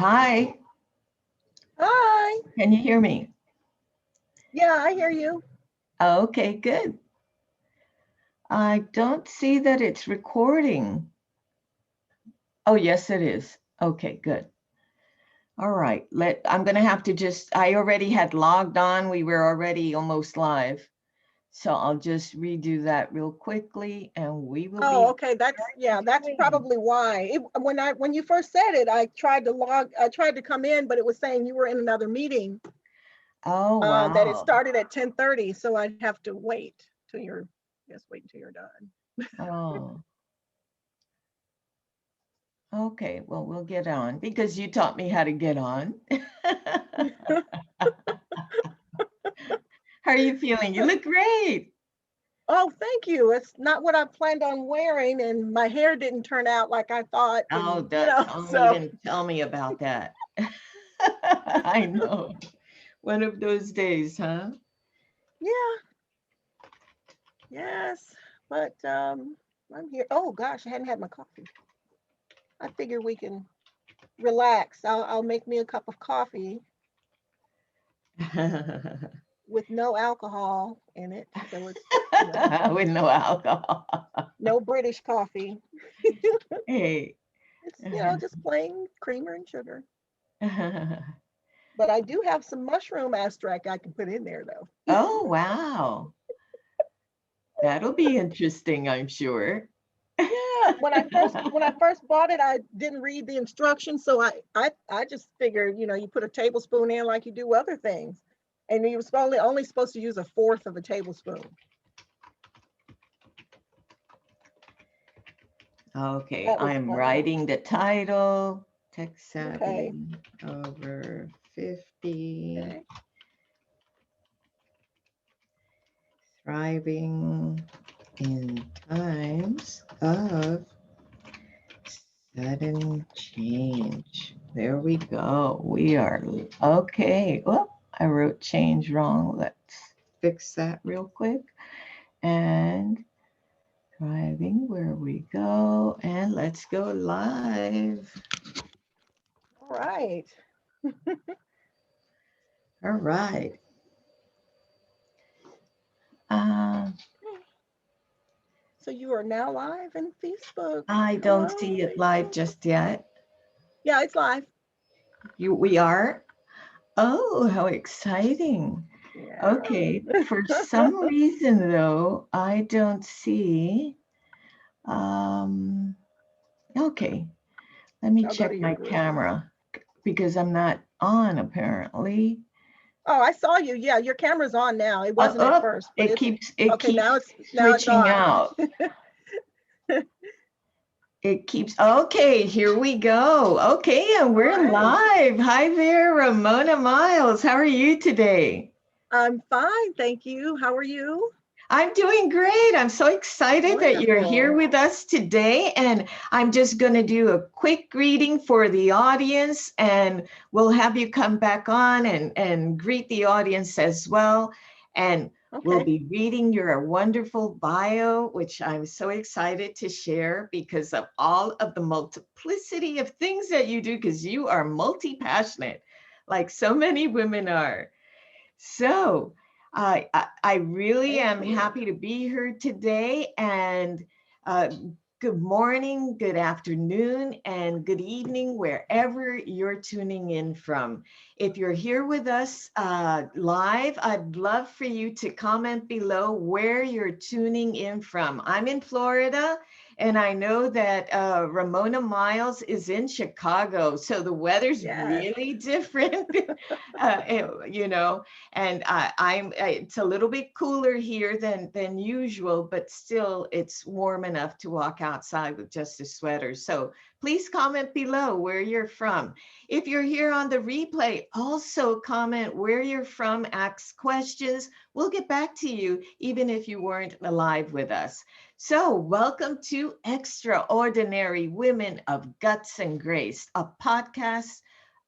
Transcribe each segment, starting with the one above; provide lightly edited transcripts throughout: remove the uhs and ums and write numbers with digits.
Hi, Hi. can you hear me? Yeah, I hear you. Okay, good. I don't see that it's recording. Oh, yes, it is. Okay, good. All right. I'm going to have to I already had logged on. We were already almost live. So I'll just redo that real quickly and we will Oh, be okay. That's continuing. probably why. When you first said it, I tried to come in, but it was saying you were in another meeting. Oh, That it wow. started at 10:30, so I'd have to wait until you're done. Oh, okay. Well, we'll get on because you taught me how to get on. How are you feeling? You look great. Oh, thank you. It's not what I planned on wearing, and my hair didn't turn out like I thought, Oh, and don't so even tell me about that. I know. One of those days, huh? yeah, yes. But I'm here. Oh gosh, I hadn't had my coffee. I figure we can relax. I'll make me a cup of coffee with no alcohol in it. So it's, With no alcohol. no British coffee. Hey. It's, just plain creamer and sugar. But I do have some mushroom extract I can put in there though. Oh, wow. That'll be interesting, I'm sure. Yeah, when I first bought it, I didn't read the instructions, so I just figured, you put a tablespoon in like you do other things, and you was only supposed to use a fourth of a tablespoon. Okay, That was I'm all. writing the title, Tech Okay. Savvy over 50, Okay. Thriving in Times of Sudden Change. There we go. We are okay. Well, I wrote change wrong. Let's fix that real quick. And thriving, where we go. And let's go live. All right. All right. Uh, So you are now live in Facebook. I don't Hello, see it live Facebook. just yet. Yeah, it's live. We are? Oh, how exciting. Yeah. Okay. For some reason, though, I don't see. Um, okay. Let me I'll go check to your my group. camera because I'm not on apparently. Oh, I saw you. Yeah, your camera's on now. It Oh, wasn't at oh, first, but it it's keeps it okay. keeps Now it's switching on. out. It keeps okay, here we go. Okay, and All we're right. live. Hi there, Romona Myles. How are you today? I'm fine, thank you. How are you? I'm doing great. I'm so excited that you're here Wonderful. with us today. And I'm just going to do a quick greeting for the audience, and we'll have you come back on and greet the audience as well. And we'll Okay. be reading your wonderful bio, which I'm so excited to share because of all of the multiplicity of things that you do, because you are multi passionate, like so many women are. So I really Thank am you. happy to be here today. And uh, good morning, good afternoon, and good evening, wherever you're tuning in from. If you're here with us live, I'd love for you to comment below where you're tuning in from. I'm in Florida. And I know that Romona Myles is in Chicago. So the weather's Yes. really different, you know, and it's a little bit cooler here than usual, but still it's warm enough to walk outside with just a sweater. So please comment below where you're from. If you're here on the replay, also comment where you're from, ask questions. We'll get back to you even if you weren't alive with us. So welcome to Extraordinary Women of Guts and Grace, a podcast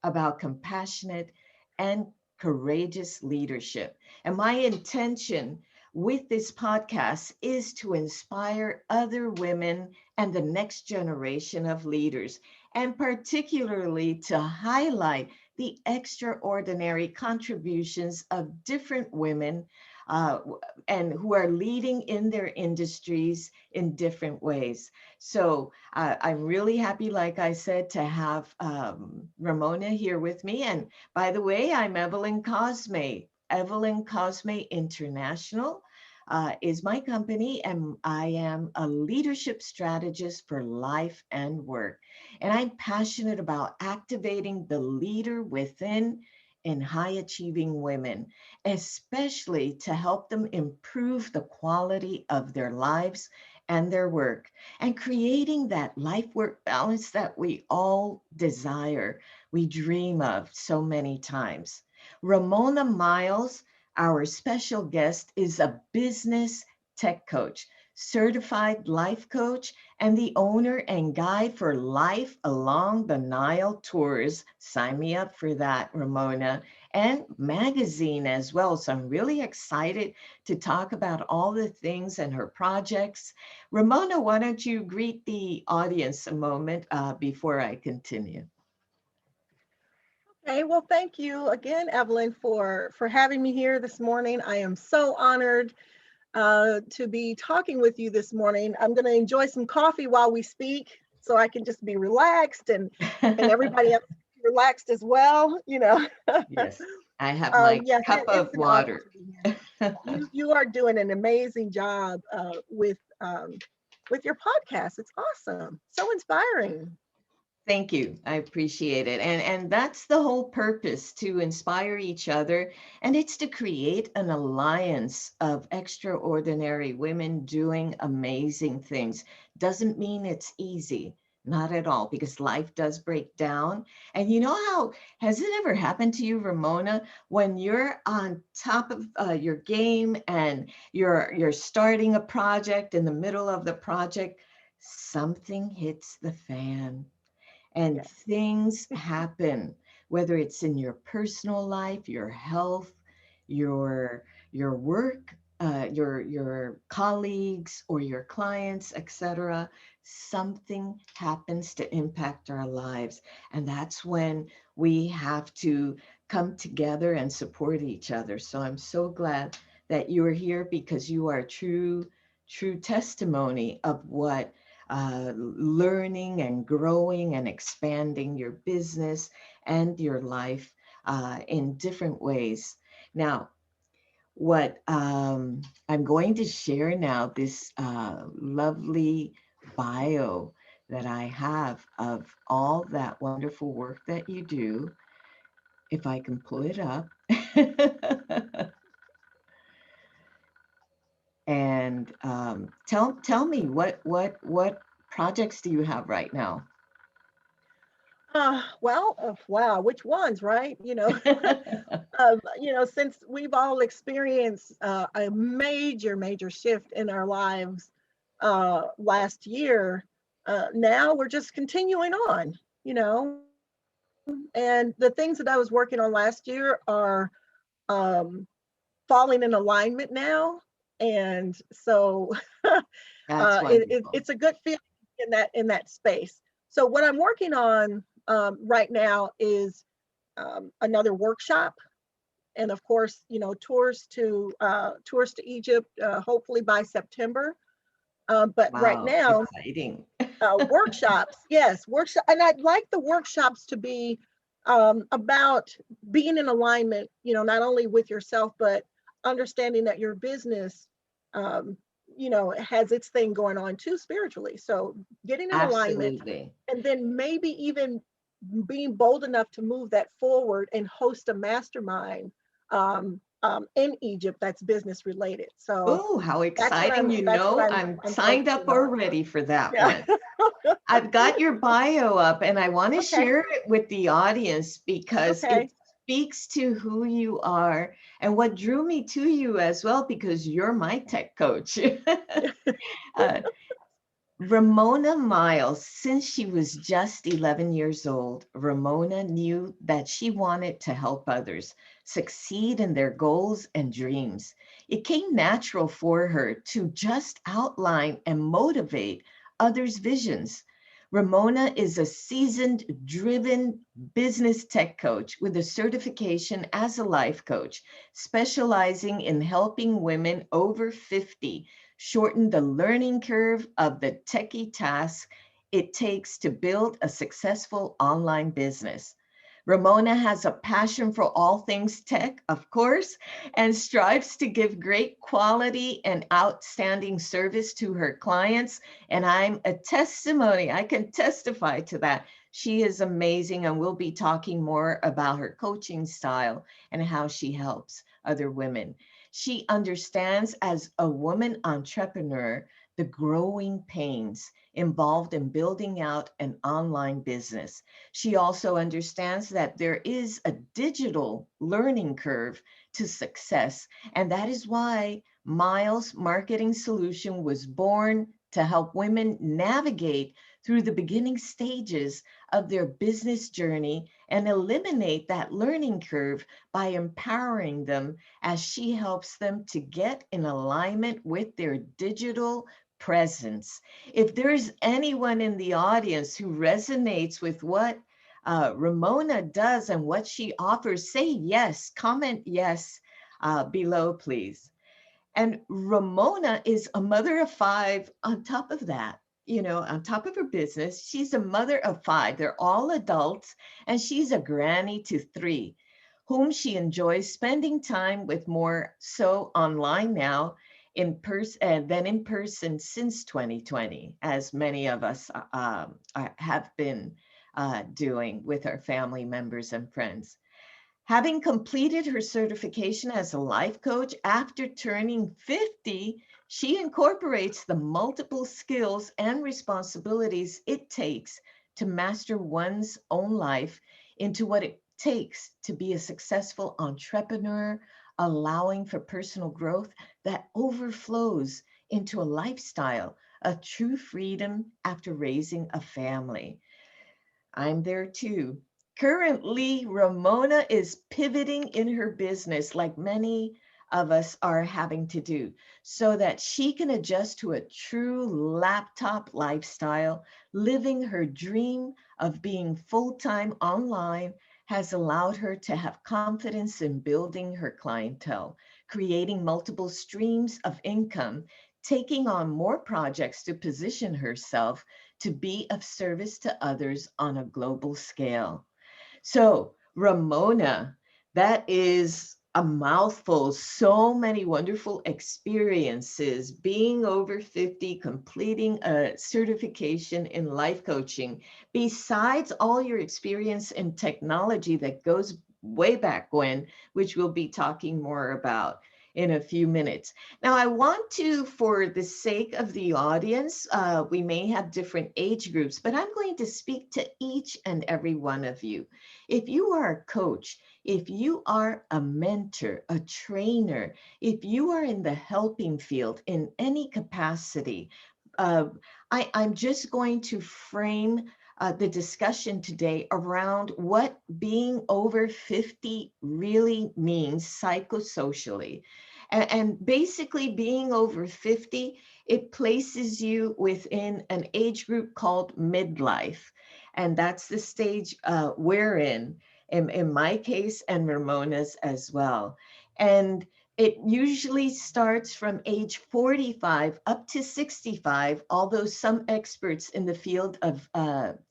about compassionate and courageous leadership. And my intention with this podcast is to inspire other women and the next generation of leaders. and particularly to highlight the extraordinary contributions of different women uh, and who are leading in their industries in different ways. So I'm really happy, like I said, to have Romona here with me. And by the way, I'm Evelyn Cosme. Evelyn Cosme International is my company, and I am a leadership strategist for life and work. And I'm passionate about activating the leader within in high achieving women, especially to help them improve the quality of their lives and their work, and creating that life work balance that we all desire, we dream of so many times. Romona Myles, our special guest, is a business tech coach, certified life coach, and the owner and guide for Life Along the Nile tours. Sign me up for that, Romona, and magazine as well. So I'm really excited to talk about all the things and her projects. Romona, why don't you greet the audience a moment before I continue? Okay, well, thank you again, Evelyn, for having me here this morning. I am so honored to be talking with you this morning. I'm going to enjoy some coffee while we speak, so I can just be relaxed and everybody else be relaxed as well. Yes, I have my Yes, cup it's of an honor water. to be here. You are doing an amazing job with your podcast. It's awesome, so inspiring. Thank you. I appreciate it. And that's the whole purpose, to inspire each other. And it's to create an alliance of extraordinary women doing amazing things. Doesn't mean it's easy. Not at all, because life does break down. And you know how, has it ever happened to you, Romona, when you're on top of your game and you're starting a project, in the middle of the project, something hits the fan and Yes. things happen, whether it's in your personal life, your health, your work, your colleagues or your clients, etc. Something happens to impact our lives, and that's when we have to come together and support each other. So I'm so glad that you are here, because you are true testimony of what learning and growing and expanding your business and your life in different ways. Now, what I'm going to share now, this lovely bio that I have of all that wonderful work that you do, if I can pull it up. And tell me, what projects do you have right now? Wow, which ones, right? Since we've all experienced a major shift in our lives last year, now we're just continuing on, you know. And the things that I was working on last year are um, falling in alignment now, and so That's wonderful. it's a good feeling in that space. So what I'm working on right now is another workshop, and of course, tours to Egypt, hopefully by September. But right Wow, now, exciting. workshops, yes, workshop, and I'd like the workshops to be about being in alignment. Not only with yourself, but understanding that your business, um, has its thing going on too spiritually. So getting in alignment, Absolutely. and then maybe even being bold enough to move that forward and host a mastermind in Egypt that's business related. So Oh, how that's what exciting. I'm You that's what know, I'm I'm I'm signed up focusing on. already for that Yeah. one. I've got your bio up, and I want to Okay. share it with the audience because it Okay. speaks to who you are and what drew me to you as well, because you're my tech coach. uh, Romona Myles, since she was just 11 years old, Romona knew that she wanted to help others succeed in their goals and dreams. It came natural for her to just outline and motivate others' visions. Romona is a seasoned, driven business tech coach with a certification as a life coach, specializing in helping women over 50 shorten the learning curve of the techie tasks it takes to build a successful online business. Ramona has a passion for all things tech, of course, and strives to give great quality and outstanding service to her clients. And I'm a testimony, I can testify to that. She is amazing, and we'll be talking more about her coaching style and how she helps other women. She understands, as a woman entrepreneur, the growing pains involved in building out an online business. She also understands that there is a digital learning curve to success, and that is why Myles Marketing Solution was born to help women navigate through the beginning stages of their business journey and eliminate that learning curve by empowering them as she helps them to get in alignment with their digital presence. If there's anyone in the audience who resonates with what Romona does and what she offers, say yes, comment yes below, please. And Ramona is a mother of five on top of that. You know, on top of her business, she's a mother of five. They're all adults, and she's a granny to three, whom she enjoys spending time with more so online now in person than in person since 2020, as many of us have been doing with our family members and friends. Having completed her certification as a life coach after turning 50, she incorporates the multiple skills and responsibilities it takes to master one's own life into what it takes to be a successful entrepreneur, allowing for personal growth that overflows into a lifestyle of true freedom after raising a family. I'm there too. Currently, Ramona is pivoting in her business like many of us are having to do so that she can adjust to a true laptop lifestyle. Living her dream of being full-time online has allowed her to have confidence in building her clientele, creating multiple streams of income, taking on more projects to position herself to be of service to others on a global scale. So, Ramona, that is a mouthful. So many wonderful experiences, being over 50, completing a certification in life coaching, besides all your experience in technology that goes way back when, which we'll be talking more about in a few minutes. Now, I want to, for the sake of the audience, we may have different age groups, but I'm going to speak to each and every one of you. If you are a coach, if you are a mentor, a trainer, if you are in the helping field in any capacity, uh, I'm just going to frame the discussion today around what being over 50 really means psychosocially. And basically, being over 50, it places you within an age group called midlife. And that's the stage we're in my case, and Ramona's as well. And it usually starts from age 45 up to 65, although some experts in the field of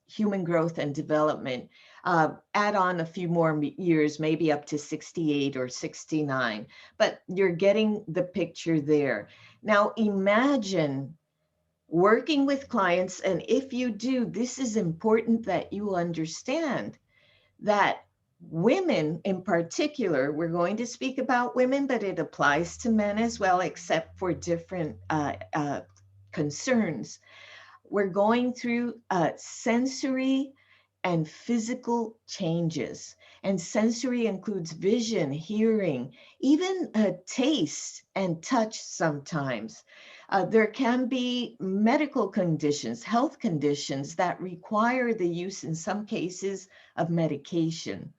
human growth and development add on a few more years, maybe up to 68 or 69. But you're getting the picture there. Now, imagine working with clients, and if you do, this is important that you understand that women in particular, we're going to speak about women, but it applies to men as well, except for different concerns. We're going through sensory and physical changes. And sensory includes vision, hearing, even taste and touch sometimes. There can be medical conditions, health conditions that require the use, in some cases, of medication.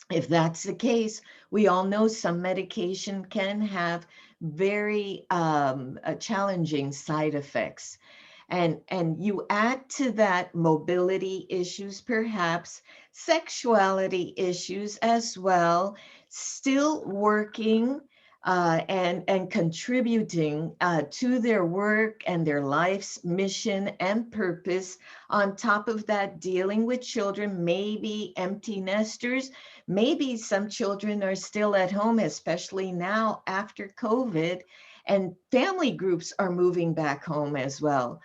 If that's the case, we all know some medication can have very challenging side effects. And you add to that mobility issues, perhaps sexuality issues as well, still working and contributing to their work and their life's mission and purpose. On top of that, dealing with children, maybe empty nesters, maybe some children are still at home, especially now after COVID. And family groups are moving back home as well,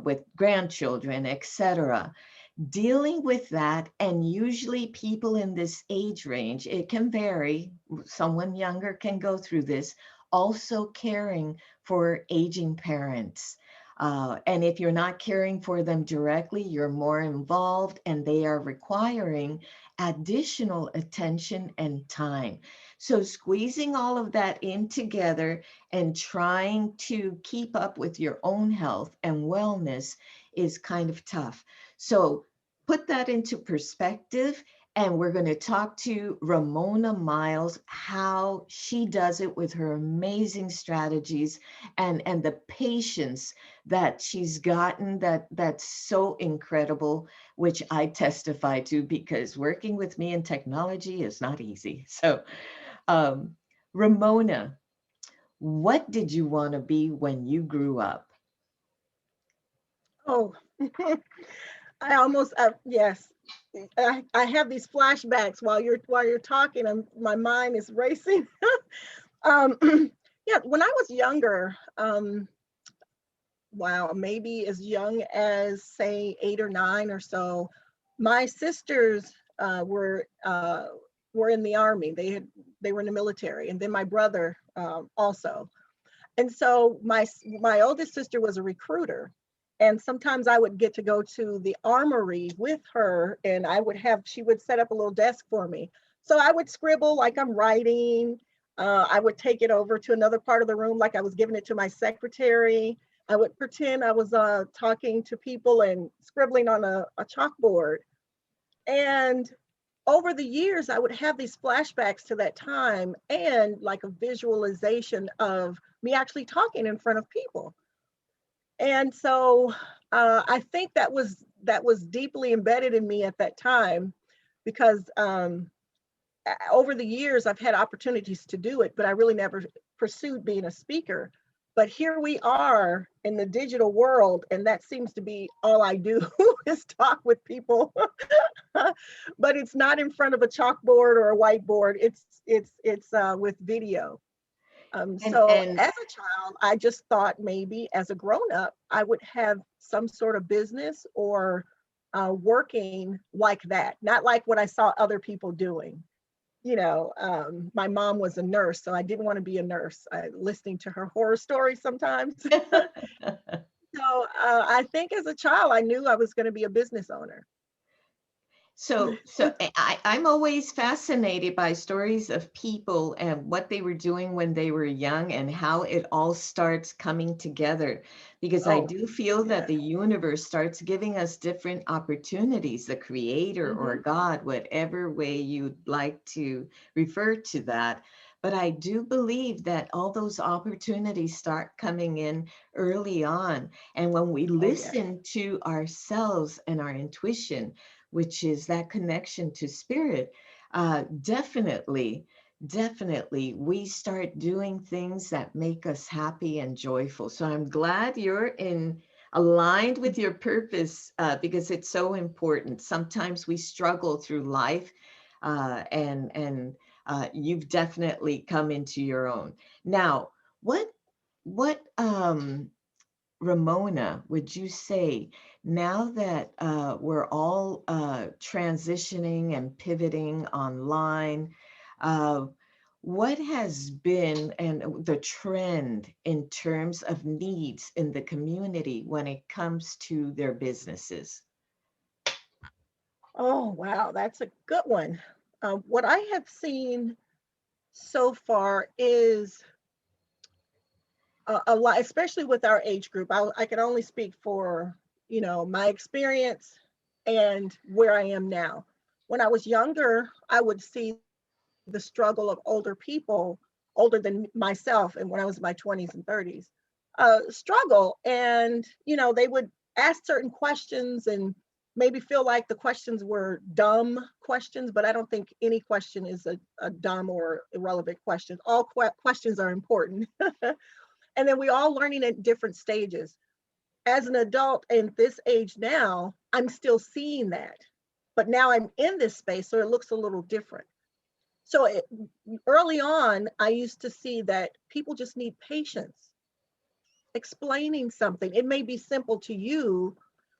with grandchildren, etc. Dealing with that, and usually people in this age range, it can vary, someone younger can go through this, also caring for aging parents. And if you're not caring for them directly, you're more involved and they are requiring additional attention and time. So squeezing all of that in together and trying to keep up with your own health and wellness is kind of tough. So put that into perspective. And we're going to talk to Romona Myles, how she does it with her amazing strategies and the patience that she's gotten, that's so incredible, which I testify to, because working with me in technology is not easy. So, um, Romona, what did you want to be when you grew up? Oh, I almost, yes. I have these flashbacks while you're talking, and my mind is racing. um, yeah, when I was younger, wow, maybe as young as say 8 or 9 or so, my sisters were in the army. They were in the military, and then my brother also. And so my oldest sister was a recruiter, and sometimes I would get to go to the armory with her, and she would set up a little desk for me. So I would scribble like I'm writing. I would take it over to another part of the room like I was giving it to my secretary. I would pretend I was talking to people and scribbling on a chalkboard. And over the years, I would have these flashbacks to that time and like a visualization of me actually talking in front of people. And so I think that was deeply embedded in me at that time, because over the years I've had opportunities to do it, but I really never pursued being a speaker. But here we are in the digital world, and that seems to be all I do is talk with people. But it's not in front of a chalkboard or a whiteboard. It's with video. So And as a child, I just thought maybe as a grown up, I would have some sort of business or working like that, not like what I saw other people doing. My mom was a nurse, so I didn't want to be a nurse. Listening to her horror stories sometimes. So I think as a child, I knew I was going to be a business owner. I'm always fascinated by stories of people and what they were doing when they were young and how it all starts coming together. Because I Oh, do feel that yeah. the universe starts giving us different opportunities, the creator or Hmm. God, whatever way you'd like to refer to that. But I do believe that all those opportunities start coming in early on. And when we Oh, yeah. listen to ourselves and our intuition, which is that connection to spirit, definitely, definitely, we start doing things that make us happy and joyful. So I'm glad you're in aligned with your purpose, because it's so important. Sometimes we struggle through life, and you've definitely come into your own. Now, what Romona, would you say, now that we're all transitioning and pivoting online, uh, what has been and the trend in terms of needs in the community when it comes to their businesses? Oh, wow, that's a good one. What I have seen so far is a lot, especially with our age group. I can only speak for, my experience and where I am now. When I was younger, I would see the struggle of older people, older than myself, and when I was in my 20s and 30s. struggle. And, they would ask certain questions and maybe feel like the questions were dumb questions, but I don't think any question is a dumb or irrelevant question. All questions are important. And then we all learning at different stages. As an adult in this age now, I'm still seeing that, but now I'm in this space, so it looks a little different. So early on, I used to see that people just need patience explaining something. It may be simple to you,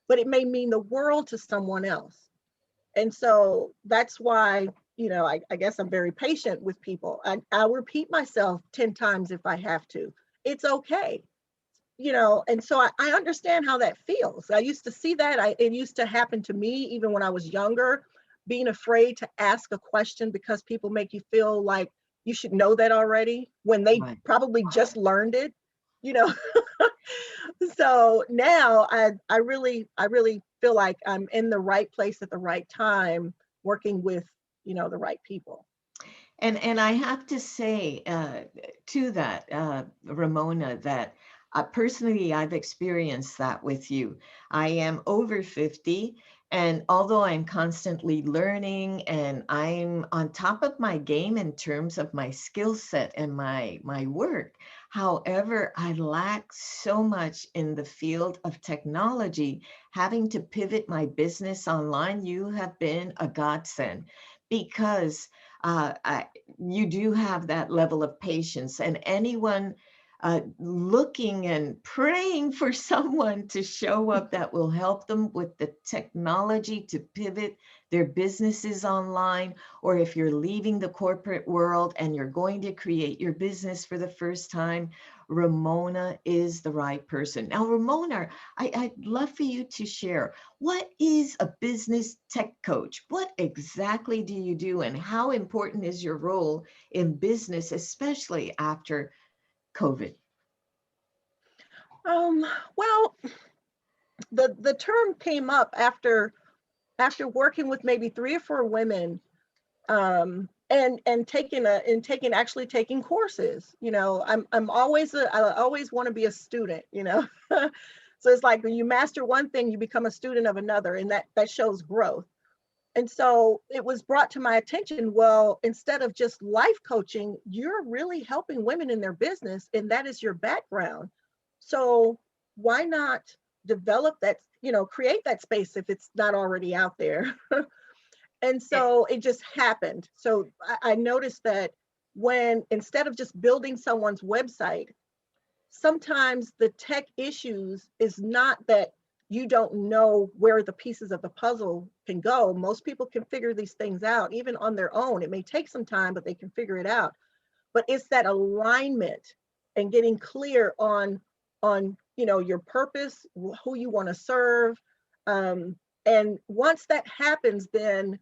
but it may mean the world to someone else. And so that's why, I guess I'm very patient with people. I'll repeat myself 10 times if I have to. It's okay. And so I understand how that feels. I used to see that. It used to happen to me even when I was younger, being afraid to ask a question because people make you feel like you should know that already when they Right. probably just learned it, you know. So now I really feel like I'm in the right place at the right time, working with, the right people. And I have to say to that, Ramona, that personally I've experienced that with you. I am over 50, and although I'm constantly learning and I'm on top of my game in terms of my skill set and my work, however, I lack so much in the field of technology. Having to pivot my business online, you have been a godsend because you do have that level of patience, and anyone looking and praying for someone to show up that will help them with the technology to pivot their businesses online, or if you're leaving the corporate world and you're going to create your business for the first time, Ramona is the right person. Now, Ramona, I'd love for you to share, what is a business tech coach? What exactly do you do, and how important is your role in business, especially after COVID? Well, the term came up after working with maybe 3 or 4 women, and taking courses. I always want to be a student. So it's like when you master one thing, you become a student of another, and that shows growth. And so it was brought to my attention, well, instead of just life coaching, you're really helping women in their business, and that is your background. So why not develop that, create that space if it's not already out there? And so it just happened. So I noticed that when, instead of just building someone's website, sometimes the tech issues is not that you don't know where the pieces of the puzzle can go. Most people can figure these things out, even on their own. It may take some time, but they can figure it out. But it's that alignment and getting clear on your purpose, who you want to serve. And once that happens, then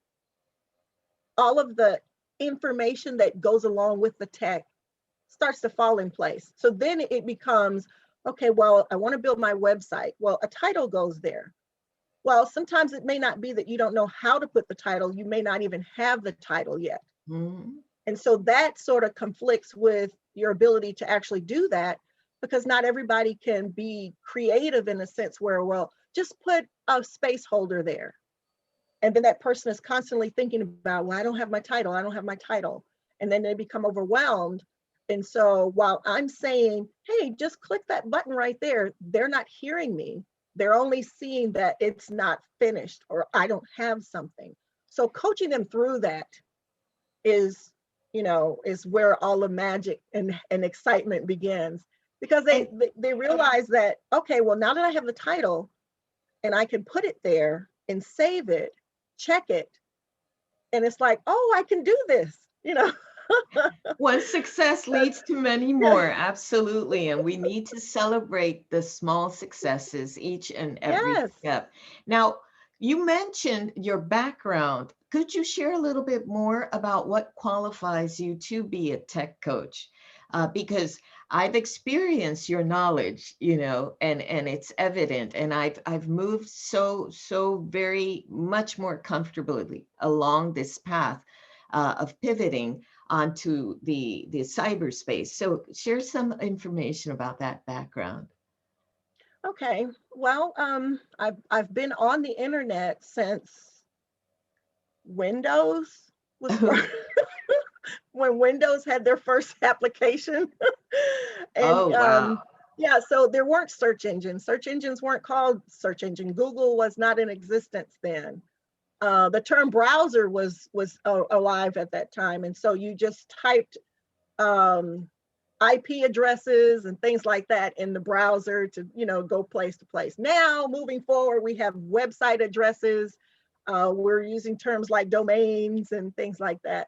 all of the information that goes along with the tech starts to fall in place. So then it becomes, okay, well, I want to build my website. Well, a title goes there. Well, sometimes it may not be that you don't know how to put the title. You may not even have the title yet. Mhm. And so that sort of conflicts with your ability to actually do that, because not everybody can be creative in a sense where, well, just put a space holder there. And then that person is constantly thinking about, well, I don't have my title. I don't have my title. And then they become overwhelmed. And so while I'm saying, hey, just click that button right there, they're not hearing me. They're only seeing that it's not finished or I don't have something. So coaching them through that is, is where all the magic and excitement begins, because And they realize that, okay, well, now that I have the title and I can put it there and save it, check it, and it's like, oh, I can do this. one success leads to many more, absolutely. And we need to celebrate the small successes each and every Yes. step. Now, you mentioned your background. Could you share a little bit more about what qualifies you to be a tech coach? Because I've experienced your knowledge, and it's evident, and I've moved so very much more comfortably along this path. of pivoting onto the cyberspace. So share some information about that background. Okay. Well, I've been on the internet since Windows was first, when Windows had their first application. And Oh, wow. yeah, so there weren't search engines. Search engines weren't called search engine. Google was not in existence then. The term browser was alive at that time, and so you just typed um, IP addresses and things like that in the browser to, go place to place. Now, moving forward, we have website addresses. We're using terms like domains and things like that.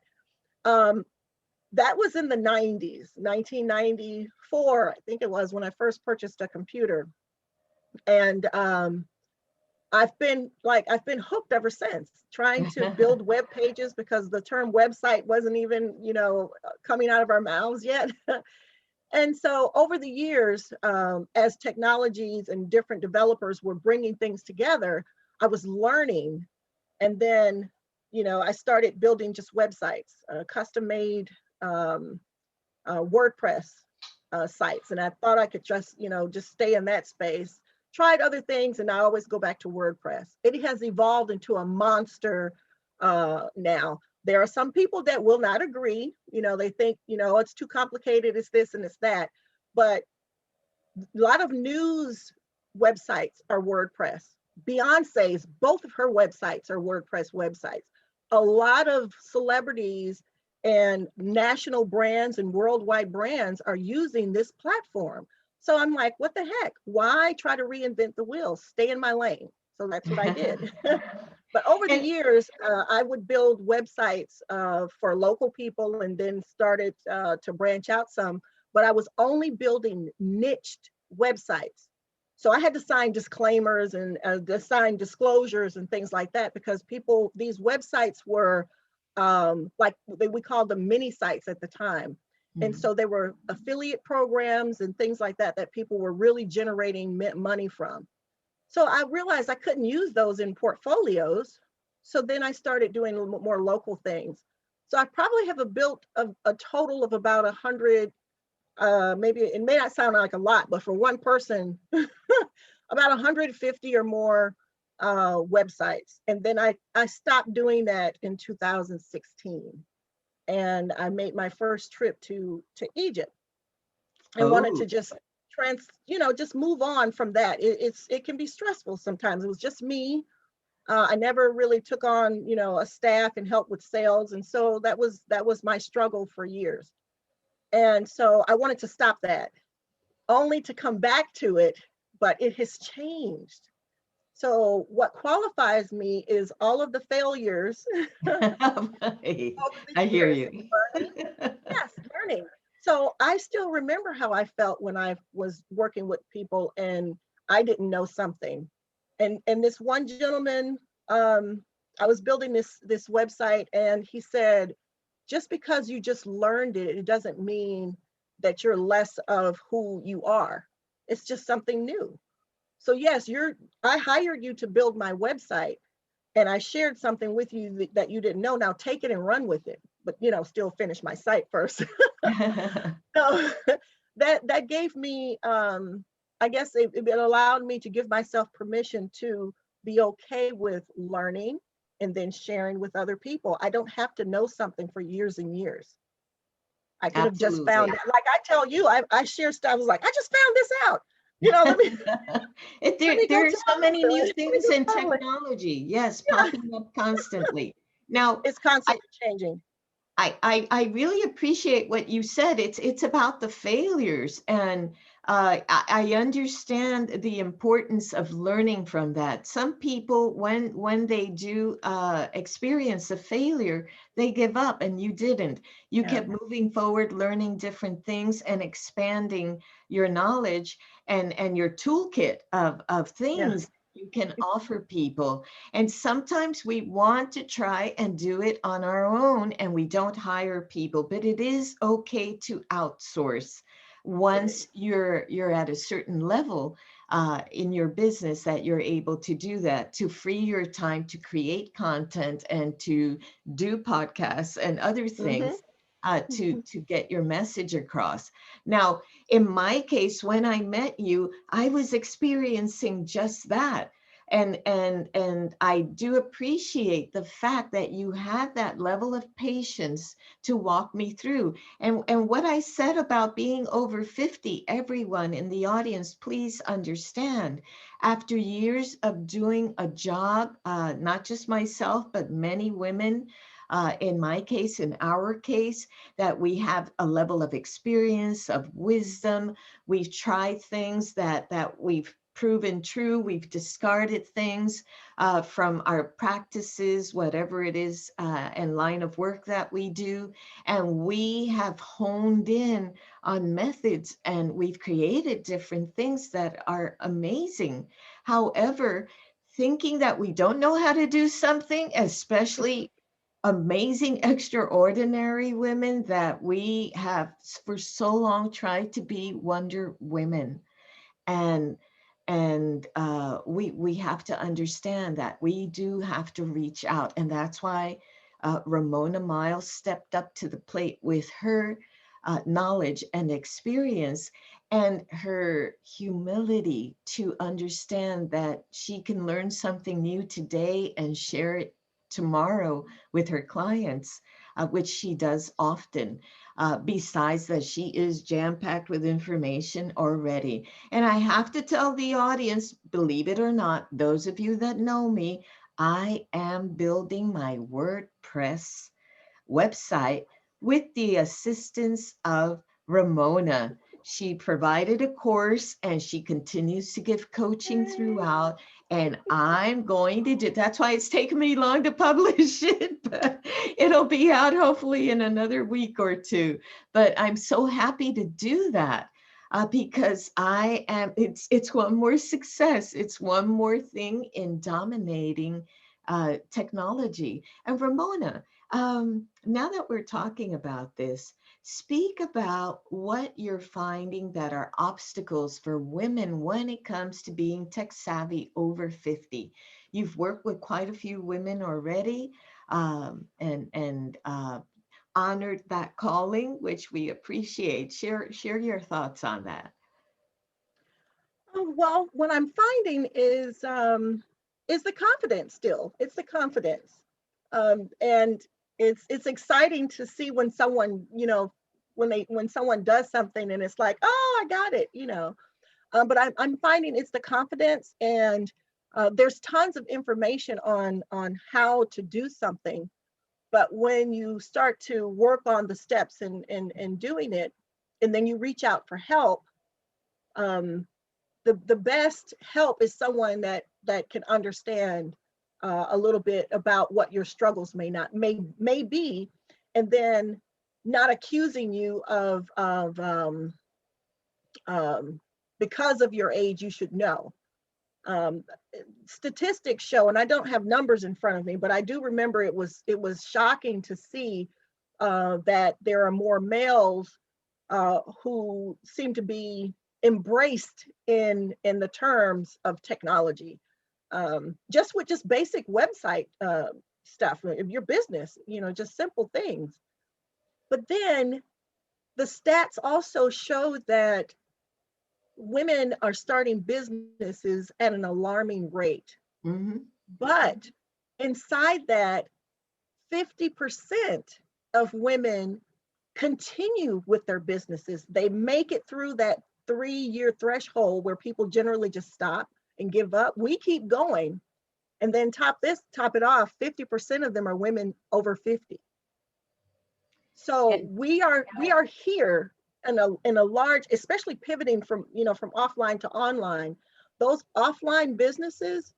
Um, that was in the 90s, 1994, I think it was, when I first purchased a computer. And I've been hooked ever since, trying to build web pages because the term website wasn't even, coming out of our mouths yet. And so over the years, as technologies and different developers were bringing things together, I was learning. And then, I started building just websites, custom made WordPress sites. And I thought I could just stay in that space. Tried other things, and I always go back to WordPress. It has evolved into a monster now. There are some people that will not agree. They think, it's too complicated, it's this and it's that. But a lot of news websites are WordPress. Beyonce's, both of her websites are WordPress websites. A lot of celebrities and national brands and worldwide brands are using this platform. So I'm like, what the heck? Why try to reinvent the wheel? Stay in my lane. So that's what I did. But over the years, I would build websites for local people, and then started to branch out some. But I was only building niched websites. So I had to sign disclaimers and sign disclosures and things like that, because these websites were we called them mini sites at the time. And so there were affiliate programs and things like that that people were really generating money from. So I realized I couldn't use those in portfolios. So then I started doing a little more local things. So I probably have built a total of about 100, maybe it may not sound like a lot, but for one person, about 150 or more websites. And then I stopped doing that in 2016. And I made my first trip to Egypt, and wanted to just just move on from that. It can be stressful sometimes. It was just me. I never really took on, a staff and help with sales. And so that was my struggle for years. And so I wanted to stop that, only to come back to it, but it has changed. So what qualifies me is all of the failures over the I hear years, you. learning. Yes, learning. So I still remember how I felt when I was working with people and I didn't know something. And this one gentleman, I was building this website, and he said, just because you just learned it, it doesn't mean that you're less of who you are. It's just something new. So yes, I hired you to build my website, and I shared something with you that you didn't know. Now take it and run with it, but still finish my site first. So that gave me, I guess it allowed me to give myself permission to be okay with learning and then sharing with other people. I don't have to know something for years and years. I could have just found Absolutely. it. Like I tell you, I share stuff. I was like, I just found this out. Let me go There are to so my many sister. new Let me things do in Tumblr. technology, yes, Yeah, popping up constantly. Now, it's constantly changing. I really appreciate what you said. It's about the failures, and I understand the importance of learning from that. Some people, when they do experience a failure, they give up, and you didn't. You Yeah, kept moving forward, learning different things, and expanding your knowledge and your toolkit of yeah, things you can offer people. And sometimes we want to try and do it on our own, and we don't hire people, but it is okay to outsource it once is. you're at a certain level. in your business that you're able to do that, to free your time to create content and to do podcasts and other Mm-hmm. things to get your message across. Now, in my case, when I met you, I was experiencing just that. And I do appreciate the fact that you had that level of patience to walk me through. And what I said about being over 50, everyone in the audience, please understand, after years of doing a job, not just myself, but many women, in my case, in our case, that we have a level of experience, of wisdom. We've tried things that we've proven true. We've discarded things from our practices, whatever it is, and line of work that we do. And we have honed in on methods and we've created different things that are amazing. However, thinking that we don't know how to do something, especially amazing, extraordinary women that we have for so long tried to be Wonder Women. And we have to understand that we do have to reach out. And that's why Romona Myles stepped up to the plate with her knowledge and experience and her humility to understand that she can learn something new today and share it tomorrow with her clients, which she does often. Besides that, she is jam-packed with information already. And I have to tell the audience, believe it or not, those of you that know me, I am building my WordPress website with the assistance of Romona. She provided a course and she continues to give coaching throughout. And I'm going to do, that's why it's taken me long to publish it, but it'll be out hopefully in another week or two. But I'm so happy to do that. Because it's one more success. It's one more thing in dominating technology. And Romona, now that we're talking about this, speak about what you're finding that are obstacles for women when it comes to being tech savvy over 50. You've worked with quite a few women already, and honored that calling, which we appreciate. Share your thoughts on that. Well, what I'm finding is the confidence still. It's the confidence. And it's exciting to see when someone, when someone does something and it's like, oh, I got it, but I'm finding it's the confidence, and there's tons of information on how to do something. But when you start to work on the steps and doing it, and then you reach out for help, um, the best help is someone that can understand a little bit about what your struggles may be, and then not accusing you of because of your age you should know. um, Statistics show, and I don't have numbers in front of me, but I do remember it was shocking to see that there are more males who seem to be embraced in the terms of technology, just with just basic website stuff of your business, just simple things. But then the stats also show that women are starting businesses at an alarming rate. Mhm. But inside that, 50% of women continue with their businesses. They make it through that 3-year threshold where people generally just stop and give up. We keep going. And then top it off, 50% of them are women over 50. So And we are here in a large, especially pivoting from offline to online. Those offline businesses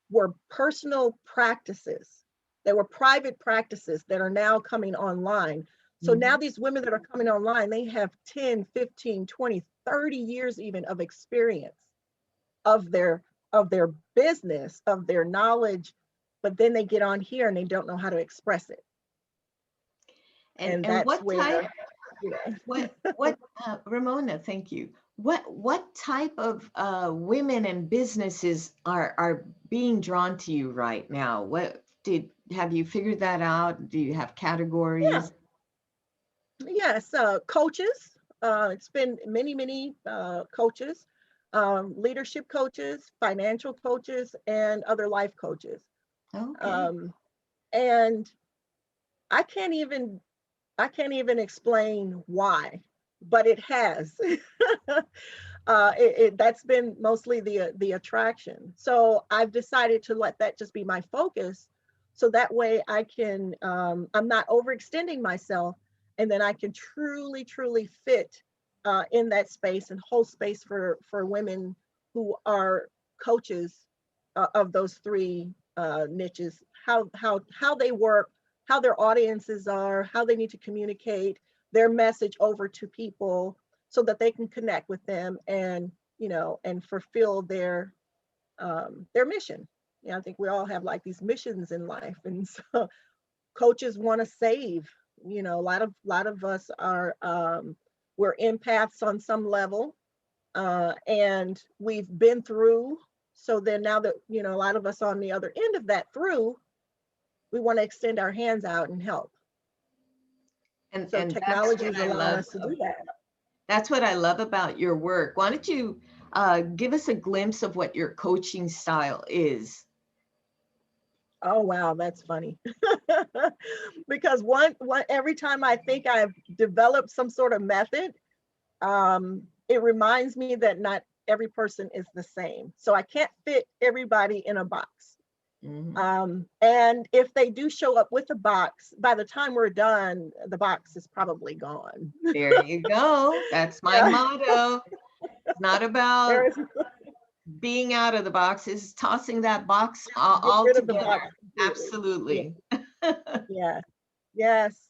were personal practices. They were private practices that are now coming online. So now mhm. these women that are coming online, they have 10, 15, 20, 30 years even of experience of their business, of their knowledge, but then they get on here and they don't know how to express it. And And that's what type where, yeah. what Ramona, thank you. what type of women and businesses are being drawn to you right now? What did have you figured that out? Do you have Yeah. categories? Yes, coaches. It's been many coaches, leadership coaches, financial coaches, and other life coaches. Okay. Um, and I can't even I can't even explain why, but it has. That's been mostly the attraction. So I've decided to let that just be my focus, so that way I can I'm not overextending myself, and then I can truly fit in that space and hold space for women who are coaches of those three niches. How they work, how their audiences are, how they need to communicate their message over to people so that they can connect with them and and fulfill their mission. I think we all have like these missions in life, and so coaches want to save. A lot of us are we're empaths on some level, and we've been through. So then now that a lot of us on the other end of that through, we want to extend our hands out and help. So And that's technology what is I allowing love. us to do that. That's what I love about your work. Why don't you give us a glimpse of what your coaching style is? Oh wow, that's funny. Because one every time I think I've developed some sort of method, it reminds me that not every person is the same. So I can't fit everybody in a box. Mhm. And if they do show up with a box, by the time we're done, the box is probably gone. There you go. That's my Yeah, motto. It's not there about is. being out of the box, it's tossing that box Get all rid of the box together. completely. Yeah, Absolutely. yeah, yes.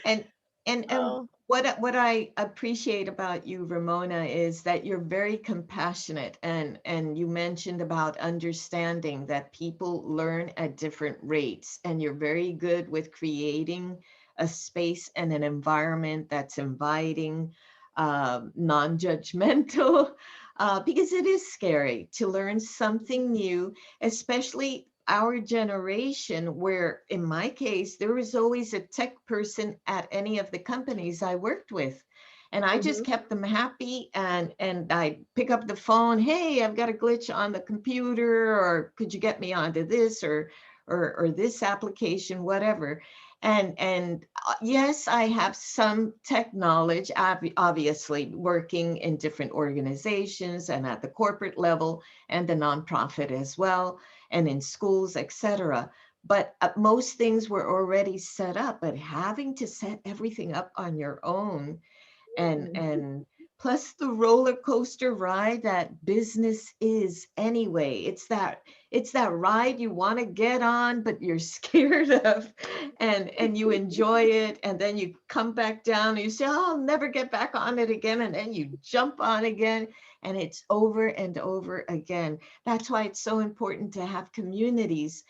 And and Oh, what I appreciate about you, Ramona, is that you're very compassionate, and you mentioned about understanding that people learn at different rates, and you're very good with creating a space and an environment that's inviting, non-judgmental, because it is scary to learn something new, especially our generation, where in my case, there was always a tech person at any of the companies I worked with. And I just hmm. kept them happy, and I pick up the phone, hey, I've got a glitch on the computer, or could you get me onto this or this application, whatever. And yes, I have some tech knowledge, obviously working in different organizations and at the corporate level and the nonprofit as well, and in schools, etc. But most things were already set up, but having to set everything up on your own, and plus the roller coaster ride that business is anyway. It's that ride you want to get on but you're scared of, and you enjoy it, and then you come back down and you say, oh, I'll never get back on it again, and then you jump on again, and it's over and over again. That's why it's so important to have communities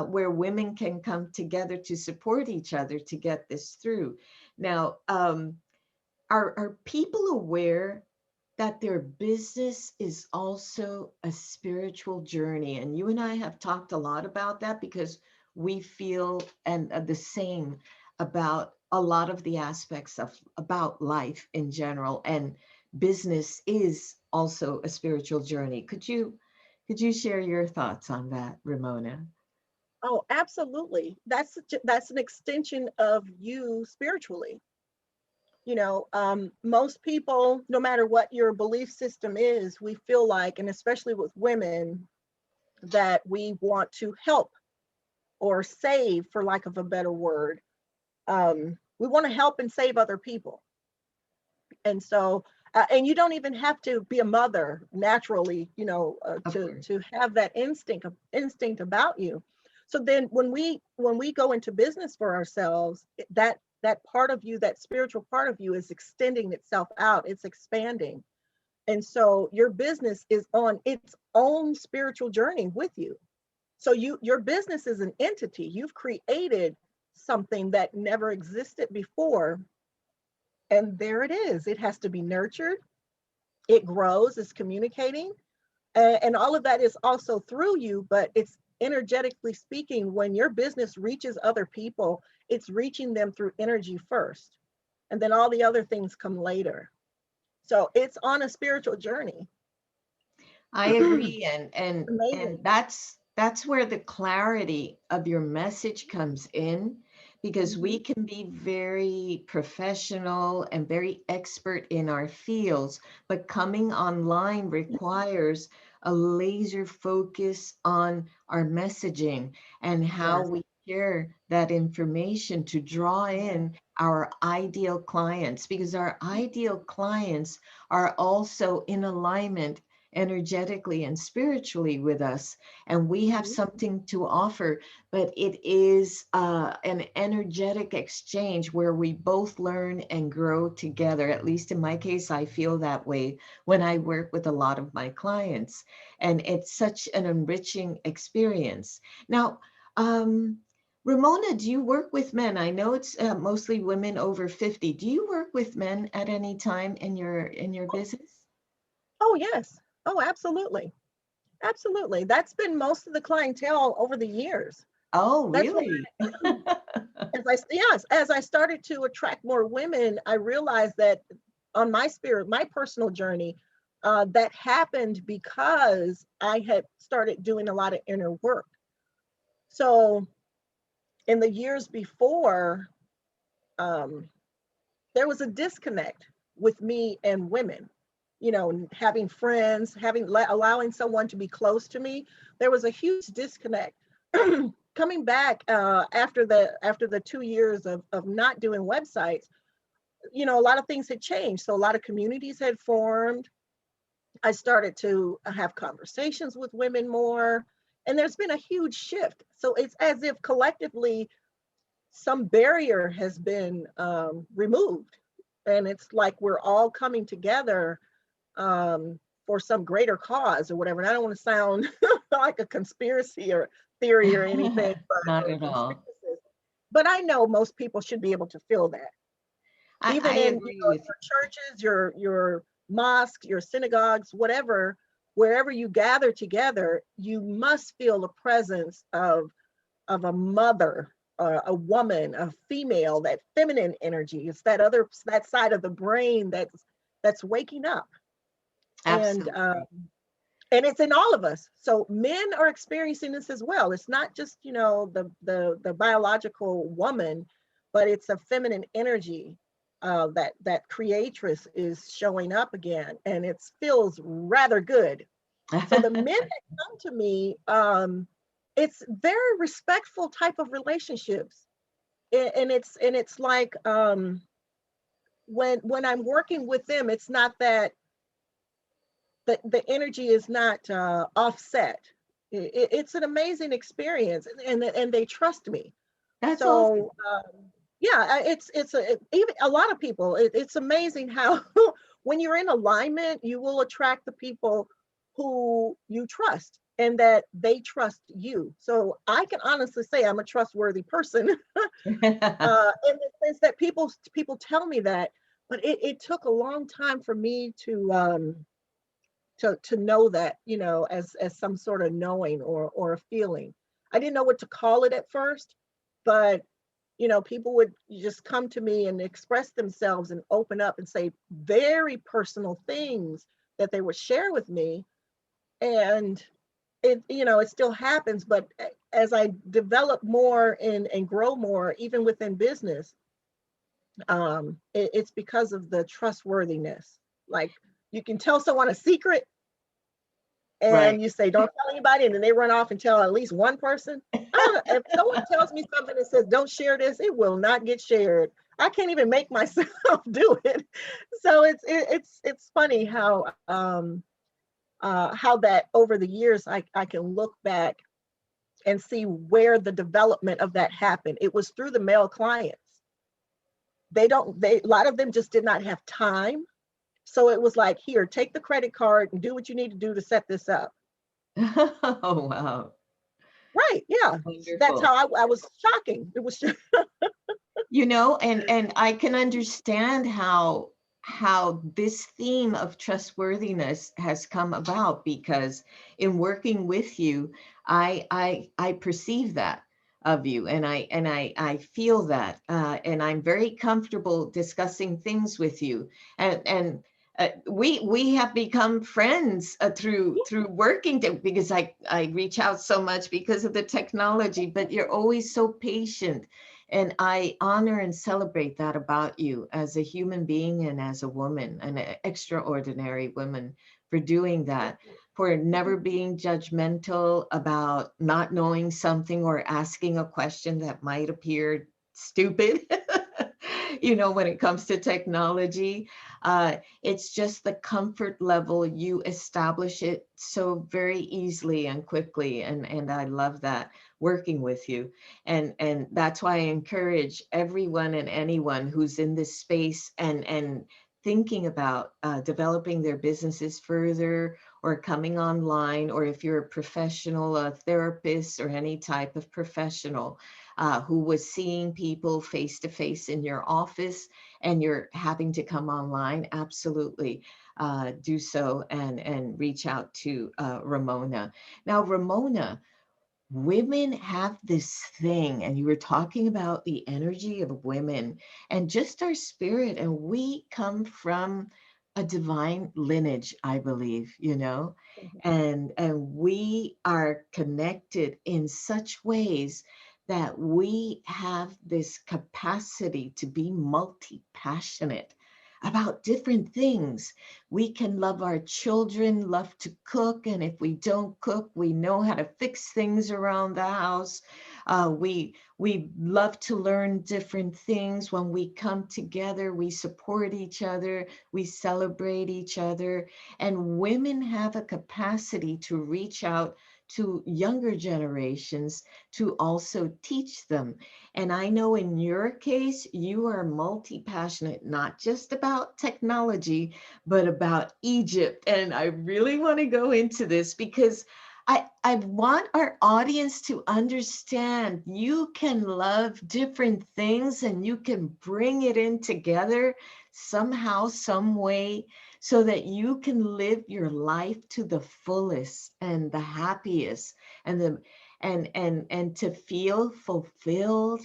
where women can come together to support each other to get this through. Now, are people aware that their business is also a spiritual journey? And you and I have talked a lot about that because we feel and the same about a lot of the aspects of about life in general, and business is also a spiritual journey. Could you share your thoughts on that, Ramona? Oh, absolutely. That's an extension of you spiritually. Most people, no matter what your belief system is, we feel like, and especially with women, that we want to help or save, for lack of a better word. We want to help and save other people. And so, and you don't even have to be a mother naturally, Of to have that instinct about you. So then when we go into business for ourselves, that part of you, that spiritual part of you, is extending itself out, it's expanding. And so your business is on its own spiritual journey with you. So your business is an entity. You've created something that never existed before, And there it is. It has to be nurtured. It grows, it's communicating. And all of that is also through you, but it's energetically speaking, when your business reaches other people, it's reaching them through energy first. And then all the other things come later. So it's on a spiritual journey. I agree, and Amazing. that's where the clarity of your message comes in, because we Mhm. can be very professional and very expert in our fields, but coming online requires a laser focus on our messaging and how Yes. we share that information to draw Mhm. in our ideal clients, because our ideal clients are also in alignment energetically and spiritually with us, and we have Mhm. something to offer, but it is an energetic exchange where we both learn and grow together. At least in my case, I feel that way when I work with a lot of my clients, and it's such an enriching experience. Now, Ramona, do you work with men? I know it's mostly women over 50. Do you work with men at any time in your business? Oh, yes. Oh, absolutely. Absolutely. That's been most of the clientele over the years. Oh, That's when really? yes, as I started to attract more women, I realized that on my personal journey, that happened because I had started doing a lot of inner work. So in the years before, um, there was a disconnect with me and women. You know, having friends, allowing someone to be close to me, there was a huge disconnect. Coming back after the 2 years of not doing websites, you know, a lot of things had changed. So a lot of communities had formed. I started to have conversations with women more, and there's been a huge shift. So it's as if collectively some barrier has been removed, and it's like we're all coming together for some greater cause or whatever. And I don't want to sound like a conspiracy or theory or anything, Not or at all. conspiracy, but I know most people should be able to feel that. I Even in, you agree know, with you. your churches, your mosques, your synagogues, whatever, wherever you gather together, you must feel the presence of a mother, a woman, a female, that feminine energy. It's that side of the brain that's waking up, and Absolutely. and it's in all of us. So men are experiencing this as well. It's not just, you know, the biological woman, but it's a feminine energy that creatress is showing up again, and it feels rather good. So the men that come to me, it's very respectful type of relationships, and it's like when I'm working with them, it's not that the energy is not offset. It's an amazing experience, and they trust me. That's awesome. So yeah, even a lot of people. It's amazing how when you're in alignment, you will attract the people who you trust and that they trust you. So I can honestly say I'm a trustworthy person, in the sense that people tell me that. But it took a long time for me to know that, you know, as some sort of knowing or a feeling. I didn't know what to call it at first, but you know, people would just come to me and express themselves and open up and say very personal things that they would share with me. And it, you know, it still happens, but as I develop more and grow more, even within business, it's because of the trustworthiness. Like, you can tell someone a secret Right. and you say, don't tell anybody, and then they run off and tell at least one person. If someone tells me something that says, don't share this, it will not get shared. I can't even make myself do it. So it's funny how that over the years I can look back and see where the development of that happened. It was through the male clients. A lot of them just did not have time. So it was like, here, take the credit card and do what you need to do to set this up. Oh, wow. Right. Yeah. That's Wonderful. how I was shocking. It was You know, and I can understand how this theme of trustworthiness has come about, because in working with you, I perceive that of you, and I feel that, and I'm very comfortable discussing things with you, and we have become friends through working because I reach out so much because of the technology, but you're always so patient. And I honor and celebrate that about you as a human being and as a woman, an extraordinary woman, for doing that, for never being judgmental about not knowing something or asking a question that might appear stupid. You know, when it comes to technology, it's just the comfort level. You establish it so very easily and quickly. And I love that working with you. And that's why I encourage everyone and anyone who's in this space and thinking about developing their businesses further, or coming online, or if you're a professional, a therapist, or any type of professional who was seeing people face to face in your office, and you're having to come online, absolutely do so, and reach out to Romona. Now, Romona, women have this thing, and you were talking about the energy of women and just our spirit, and we come from a divine lineage, I believe, you know, and we are connected in such ways that we have this capacity to be multi-passionate about different things. We can love our children, love to cook, and if we don't cook, we know how to fix things around the house. We love to learn different things. When we come together, we support each other, we celebrate each other, and women have a capacity to reach out to younger generations to also teach them. And I know in your case, you are multi-passionate, not just about technology, but about Egypt. And I really want to go into this because I want our audience to understand you can love different things and you can bring it in together somehow, some way, so that you can live your life to the fullest and the happiest, and the and to feel fulfilled,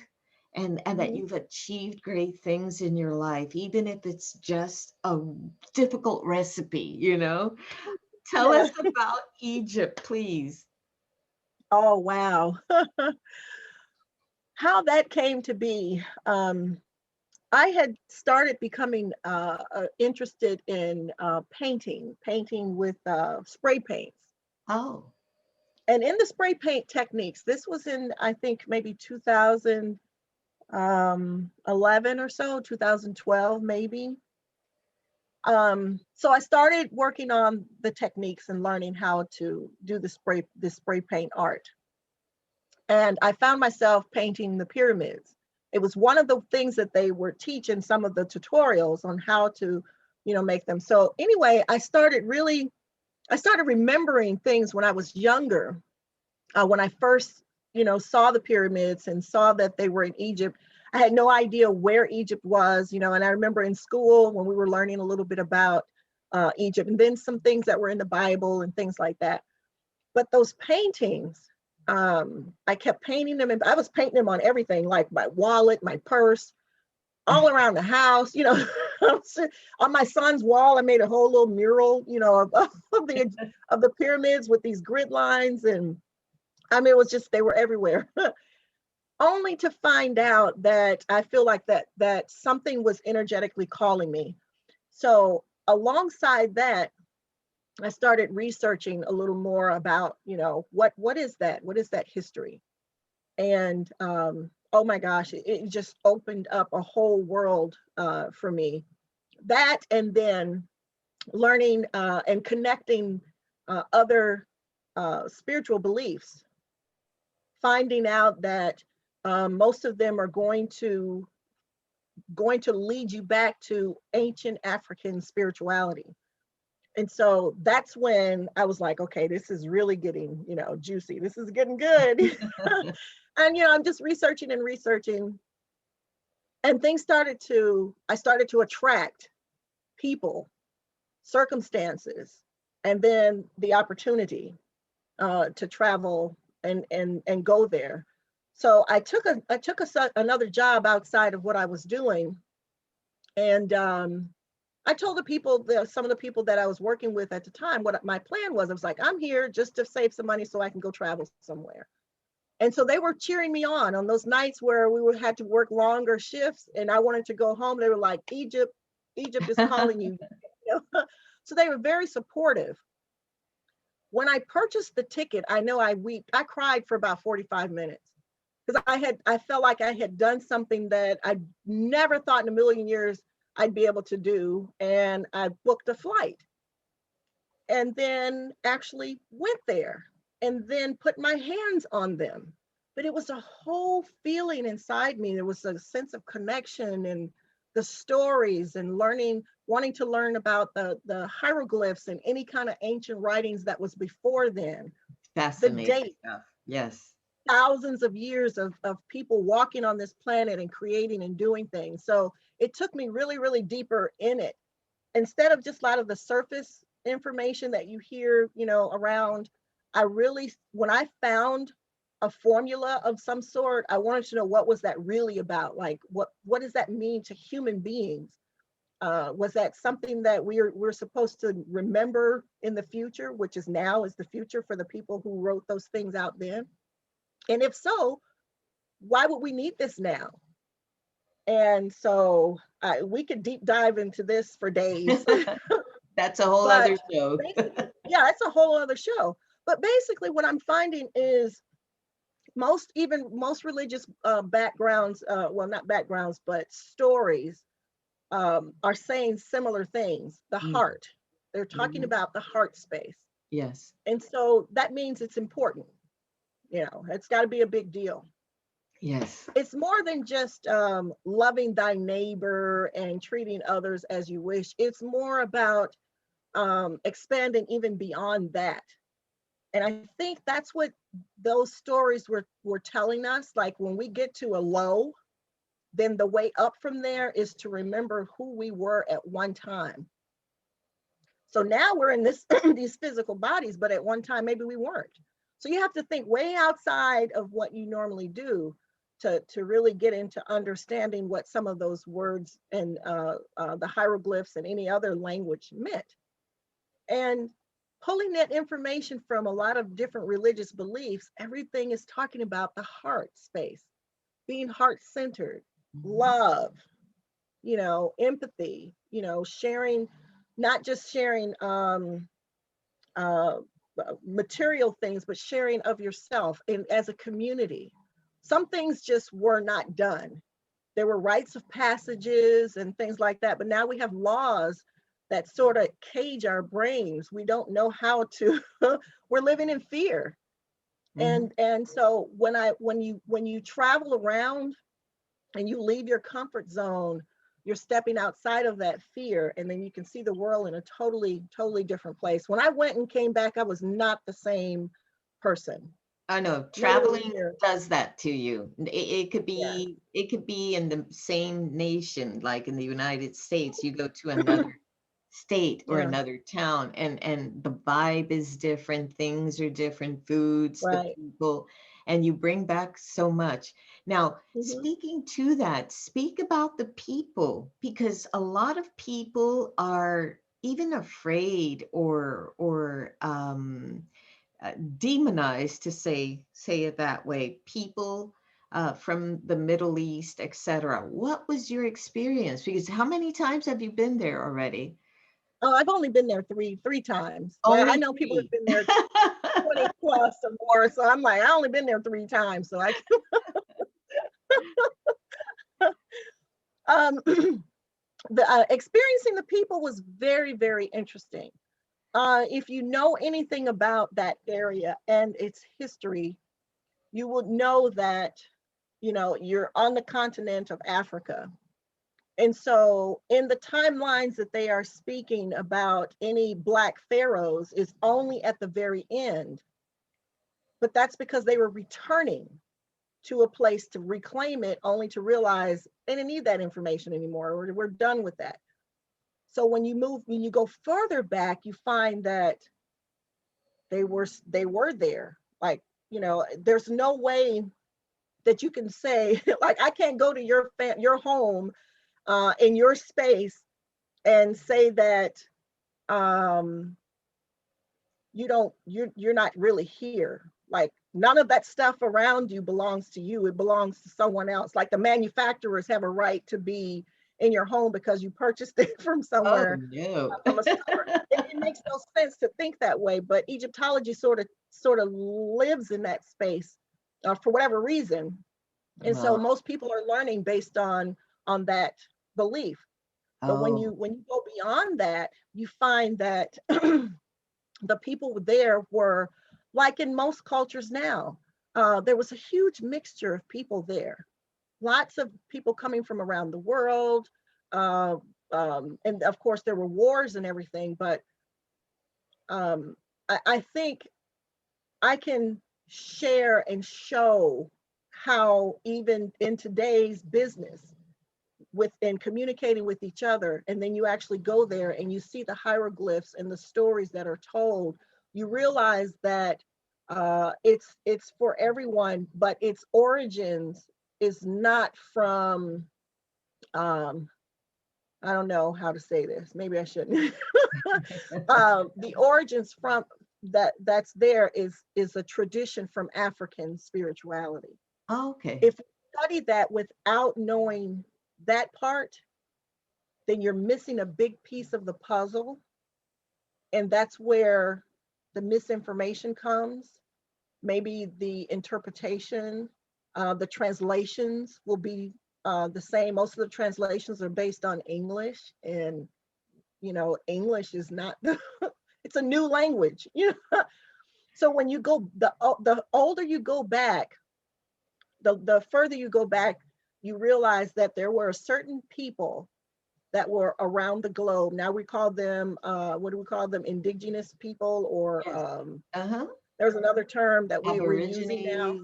and that Mhm. you've achieved great things in your life, even if it's just a difficult recipe, you know. Tell Yeah. us about Egypt, please. Oh, wow. How that came to be. I had started becoming interested in painting with spray paints. Oh, And in the spray paint techniques, this was in, I think, maybe 2011 or so, 2012 maybe. So I started working on the techniques and learning how to do the spray paint art. And I found myself painting the pyramids. It was one of the things that they were teaching some of the tutorials on how to, make them. So anyway, I started remembering things when I was younger. When I first, saw the pyramids and saw that they were in Egypt, I had no idea where Egypt was, and I remember in school when we were learning a little bit about Egypt, and then some things that were in the Bible and things like that. But those paintings, I kept painting them, and I was painting them on everything, like my wallet, my purse, all around the house. On my son's wall, I made a whole little mural, of the pyramids with these grid lines, and I mean, it was just, they were everywhere. Only to find out that I feel like that something was energetically calling me. So alongside that, I started researching a little more about, what is that? What is that history? And oh my gosh, it just opened up a whole world for me. That, and then learning and connecting other spiritual beliefs, finding out that most of them are going to lead you back to ancient African spirituality. And so that's when I was like, okay, this is really getting, juicy. This is getting good. And I'm just researching and researching. And I started to attract people, circumstances, and then the opportunity to travel and go there. So I took another job outside of what I was doing, and I told some of the people that I was working with at the time what my plan was. I was like, I'm here just to save some money so I can go travel somewhere. And so they were cheering me on those nights where had to work longer shifts, and I wanted to go home. They were like, Egypt is calling you. So they were very supportive. When I purchased the ticket, I know I cried for about 45 minutes because I felt like I had done something that I never thought in a million years I'd be able to do. And I booked a flight and then actually went there and then put my hands on them. But it was a whole feeling inside me. There was a sense of connection and the stories and wanting to learn about the hieroglyphs and any kind of ancient writings that was before then. Fascinating the date stuff. Yes. Thousands of years of people walking on this planet and creating and doing things. So it took me really, really deeper in it. Instead of just a lot of the surface information that you hear, around, when I found a formula of some sort, I wanted to know what was that really about? Like, what does that mean to human beings? Was that something that we're supposed to remember in the future, which is the future for the people who wrote those things out then? And if so, why would we need this now? And so we could deep dive into this for days. That's a whole other show. Yeah, it's a whole other show. But basically what I'm finding is most religious backgrounds, well, not backgrounds, but stories are saying similar things. The heart. They're talking about the heart space. Yes. And so that means it's important. It's got to be a big deal. Yes. It's more than just loving thy neighbor and treating others as you wish. It's more about expanding even beyond that. And I think that's what those stories were telling us. Like, when we get to a low, then the way up from there is to remember who we were at one time. So now we're in these physical bodies, but at one time maybe we weren't. So you have to think way outside of what you normally do to really get into understanding what some of those words and the hieroglyphs and any other language meant. And pulling that information from a lot of different religious beliefs, everything is talking about the heart space, being heart-centered, love, empathy, sharing, not just sharing material things, but sharing of yourself and as a community. Some things just were not done. There were rites of passages and things like that, but now we have laws that sort of cage our brains. We don't know how to, we're living in fear. And so when you travel around and you leave your comfort zone, you're stepping outside of that fear, and then you can see the world in a totally, totally different place. When I went and came back, I was not the same person. I know traveling does that to you. It could be in the same nation, like in the United States. You go to another state or another town, and the vibe is different. Things are different, foods, the people, and you bring back so much. Now, speaking to that, speak about the people, because a lot of people are even afraid or demonized, to say it that way, people from the Middle East, etc. What was your experience? Because how many times have you been there already? Oh, I've only been there three times. Only I know people have been there 20 plus or more, so I'm like, I only been there 3 times, so I experiencing the people was very, very interesting. If you know anything about that area and its history, you will know that, you're on the continent of Africa. And so in the timelines that they are speaking about any Black pharaohs is only at the very end. But that's because they were returning to a place to reclaim it, only to realize they didn't need that information anymore, or we're done with that. So when you go further back, you find that they were there. Like, there's no way that you can say, like, I can't go to your home in your space and say that you're not really here. Like, none of that stuff around you belongs to you. It belongs to someone else. Like, the manufacturers have a right to be in your home because you purchased it from somewhere. Oh no. From a store. It makes no sense to think that way, but Egyptology sort of lives in that space for whatever reason. And so most people are learning based on that belief. But when you go beyond that, you find that the people there were like in most cultures now. There was a huge mixture of people there. Lots of people coming from around the world. And of course, there were wars and everything. But I think I can share and show how even in today's business, in communicating with each other, and then you actually go there and you see the hieroglyphs and the stories that are told, you realize that it's for everyone, but its origins is not from I don't know how to say this, maybe I shouldn't. The origins from that's there is a tradition from African spirituality. Okay. If you study that without knowing that part, then you're missing a big piece of the puzzle. And that's where the misinformation comes. Maybe the interpretation, the translations will be the same. Most of the translations are based on English, and English is not it's a new language. So when you go, the older you go back, the further you go back, you realize that there were certain people that were around the globe. Now we call them, what do we call them? Indigenous people, or yes. There's another term that we're using now.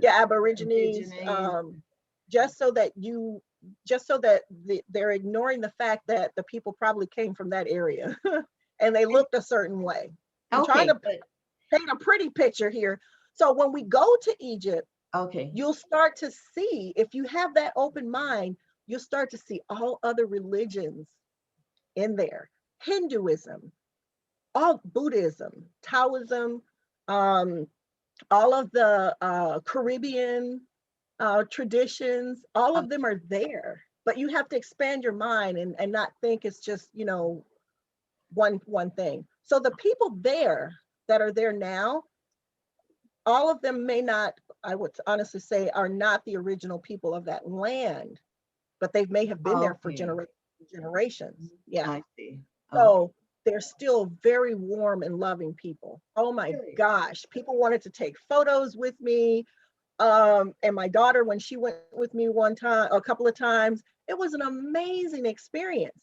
Aborigines. Just so that they're ignoring the fact that the people probably came from that area and they looked a certain way. I'm trying to paint a pretty picture here. So when we go to Egypt, you'll start to see, if you have that open mind, you'll start to see all other religions in there. Hinduism, all Buddhism, Taoism, all of the Caribbean traditions, all of them are there. But you have to expand your mind and not think it's just, one thing. So the people there that are there now, all of them may not, I would honestly say, are not the original people of that land, but they may have been there for generations. Yeah. I see. So they're still very warm and loving people. Oh my gosh. People wanted to take photos with me. And my daughter, when she went with me a couple of times, it was an amazing experience.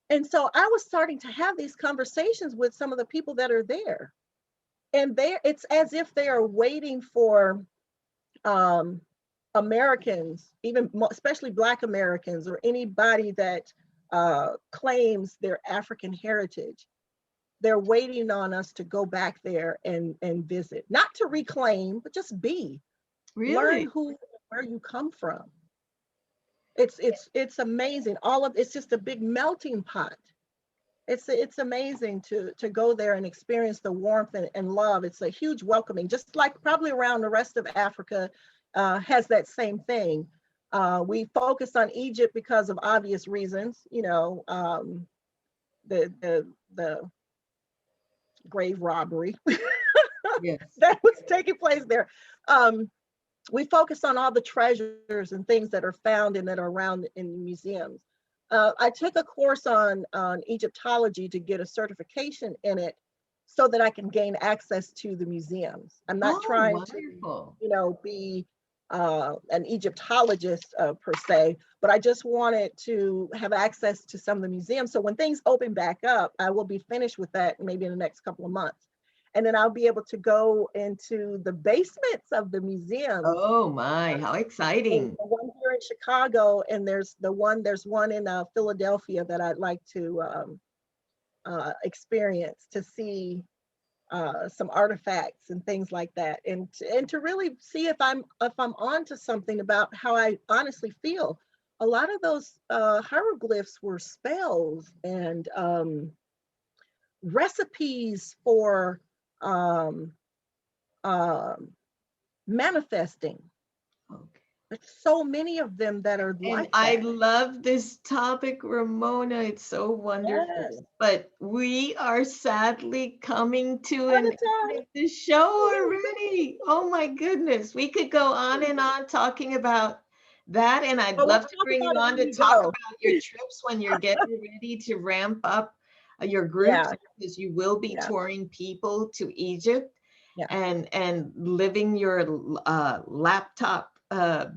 And so I was starting to have these conversations with some of the people that are there. And it's as if they are waiting for Americans, especially Black Americans, or anybody that claims their African heritage. They're waiting on us to go back there and visit, not to reclaim, but just be. Learn where you come from. It's amazing. It's just a big melting pot. It's amazing to go there and experience the warmth and love. It's a huge welcoming, just like probably around the rest of Africa has that same thing. We focus on Egypt because of obvious reasons, the grave robbery that was taking place there. We focus on all the treasures and things that are found and that are around in museums. I took a course on Egyptology to get a certification in it so that I can gain access to the museums. I'm not trying to, be an Egyptologist per se, but I just wanted to have access to some of the museums. So when things open back up, I will be finished with that maybe in the next couple of months. And then I'll be able to go into the basements of the museums. Oh my, how There's exciting. the one here in Chicago, and there's one in Philadelphia that I'd like to experience, to see some artifacts and things like that, and to really see if I'm onto something about how I honestly feel. A lot of those hieroglyphs were spells and recipes for um, um, manifesting. Okay. There's so many of them that are And like I that. love this topic, Ramona. It's so wonderful. Yes. But we are sadly coming to All an the end time. of the show already. Oh my goodness. We could go on and on talking about that. And I'd But we'll love to talk bring about you it on when to we talk go. about your trips when you're getting ready to ramp up your groups, Yeah, because you will be yeah, touring people to Egypt yeah. and living your laptop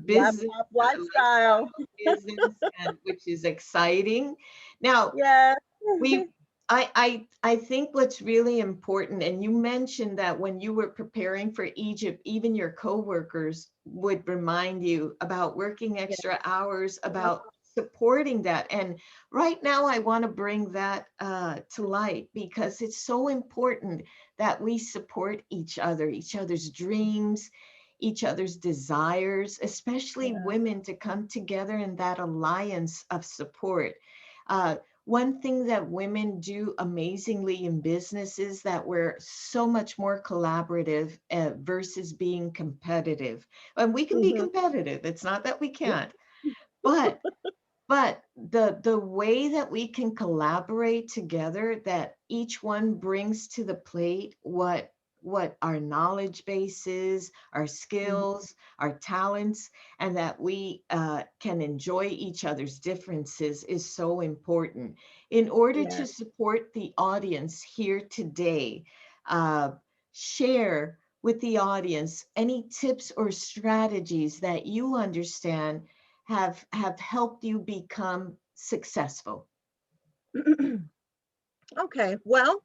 business, Laptop lifestyle. lifestyle business, and which is exciting. Now, Yeah. we I think what's really important, and you mentioned that when you were preparing for Egypt, even your coworkers would remind you about working Yeah. extra hours, Yeah. about supporting that. And right now, I want to bring that to light, because it's so important that we support each other's dreams, each other's desires, especially Yeah. women, to come together in that alliance of support. Uh, One thing that women do amazingly in business is that we're so much more collaborative versus being competitive. And we can be Mhm. competitive. It's not that we Yeah. can't, but the way that we can collaborate together, that each one brings to the plate what our knowledge base is, our Mhm. skills, our talents, and that we can enjoy each other's differences, is so important. In order Yeah. to support the audience here today, uh, share with the audience any tips or strategies that you understand have helped you become successful. Okay. Well,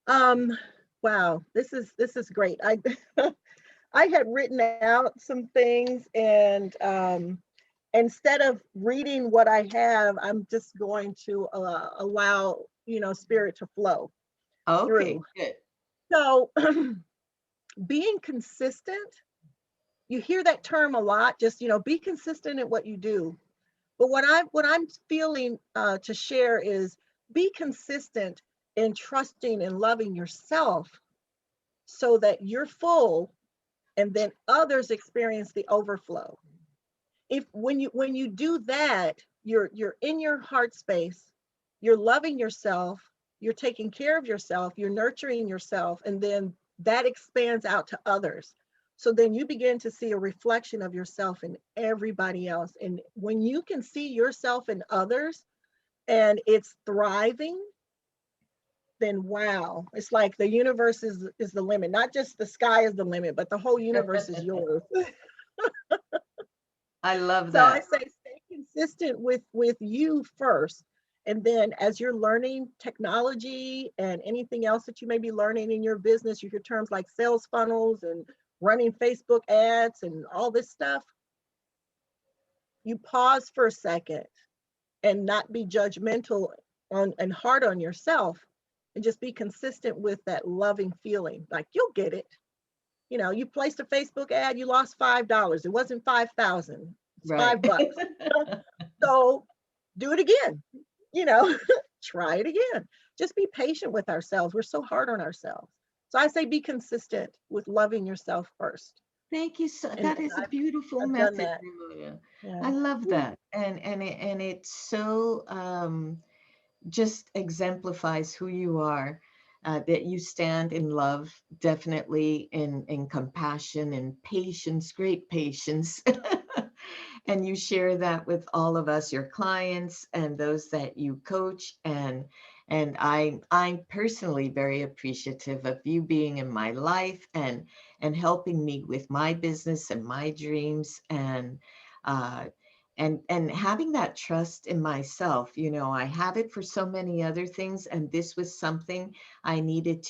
um, wow, this is great. I had written out some things, and instead of reading what I have, I'm just going to allow, spirit to flow Okay, through. good. So, being consistent, you hear that term a lot, just, be consistent in what you do. But what I'm feeling to share is, be consistent in trusting and loving yourself, so that you're full, and then others experience the overflow. If when you do that, you're in your heart space, you're loving yourself, you're taking care of yourself, you're nurturing yourself, and then that expands out to others. So then you begin to see a reflection of yourself in everybody else. And when you can see yourself in others and it's thriving, then wow, it's like the universe is the limit. Not just the sky is the limit, but the whole universe is yours. I love So I that. say, stay consistent with you first. And then as you're learning technology and anything else that you may be learning in your business, you hear terms like sales funnels and running Facebook ads and all this stuff, you pause for a second and not be judgmental on and hard on yourself, and just be consistent with that loving feeling. Like, you'll get it. You placed a Facebook ad, you lost $5. It wasn't 5,000. It's Right. $5. So do it again, you know, try it again. Just be patient with ourselves. We're so hard on ourselves. So I say, be consistent with loving yourself first. Thank you so. And That is a I've, beautiful I've done message, that. Ramona. Yeah. I love that, and it so just exemplifies who you are. That you stand in love, definitely in compassion and patience, great patience. And you share that with all of us, your clients and those that you coach. And I'm personally very appreciative of you being in my life and helping me with my business and my dreams, uh, and having that trust in myself. I have it for so many other things, and this was something I needed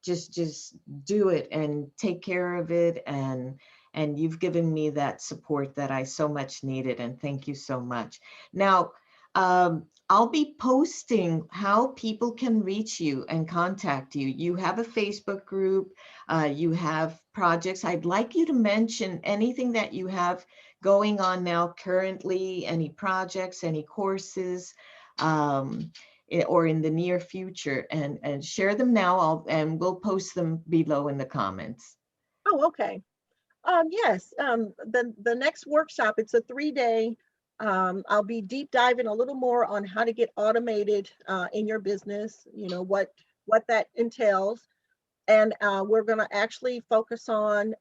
just do it and take care of it. And you've given me that support that I so much needed. And thank you so much. Now, I'll be posting how people can reach you and contact you. You have a Facebook group, you have projects. I'd like you to mention anything that you have going on now currently, any projects, any courses, or in the near future, and share them now. And we'll post them below in the comments. Oh, okay. Yes, the next workshop, it's a 3-day. I'll be deep diving a little more on how to get automated in your business, what that entails. And we're going to actually focus on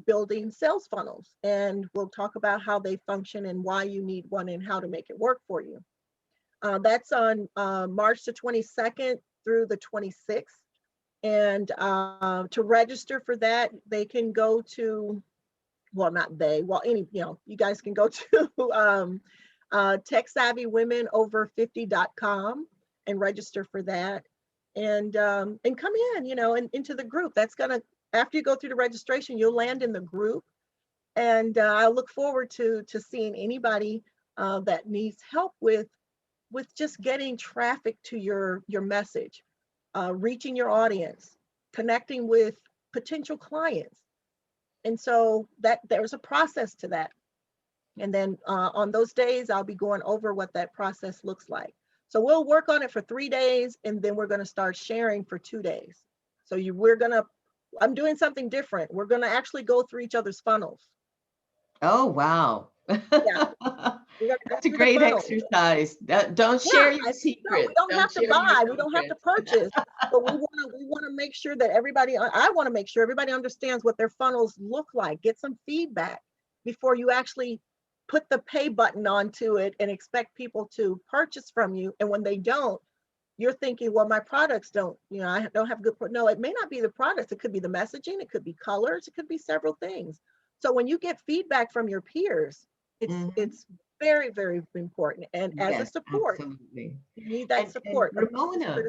building sales funnels. And we'll talk about how they function and why you need one and how to make it work for you. That's on March the 22nd through the 26th. And to register for that, they can go to, well, not they, well, you guys can go to techsavvywomenover50.com and register for that. And come in, and into the group. That's gonna, after you go through the registration, you'll land in the group. And I look forward to seeing anybody that needs help with just getting traffic to your message, reaching your audience, connecting with potential clients. And so that there's a process to that. And then on those days, I'll be going over what that process looks like. So we'll work on it for 3 days, and then we're going to start sharing for 2 days. So I'm doing something different. We're going to actually go through each other's funnels. Oh, wow. Yeah. That's a great exercise. Don't share your secrets. No, we don't have to buy. We don't have to purchase. But we want to make sure that I want to make sure everybody understands what their funnels look like. Get some feedback before you actually put the pay button onto it and expect people to purchase from you. And when they don't, you're thinking, well, my products don't, I don't have good. No, it may not be the products. It could be the messaging. It could be colors. It could be several things. So when you get feedback from your peers, it's very, very important. And as a support, absolutely. You need that support. And Romona,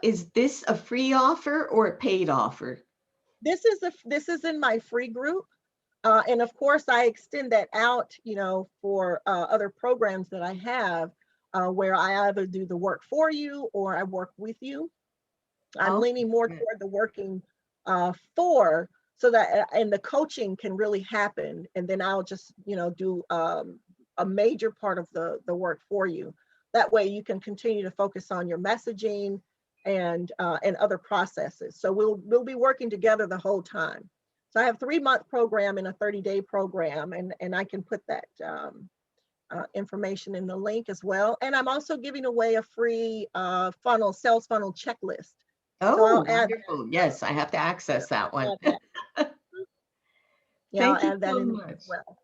is this a free offer or a paid offer? This is in my free group. And of course, I extend that out, for other programs that I have where I either do the work for you or I work with you. I'm leaning more toward the working for, so that and the coaching can really happen. And then I'll just, do a major part of the work for you. That way you can continue to focus on your messaging and other processes. So we'll be working together the whole time. So I have a 3-month program and a 30-day program, and I can put that information in the link as well. And I'm also giving away a free sales funnel checklist. Oh, so wonderful. Yes, I have to access that one. Thank you so much. Well.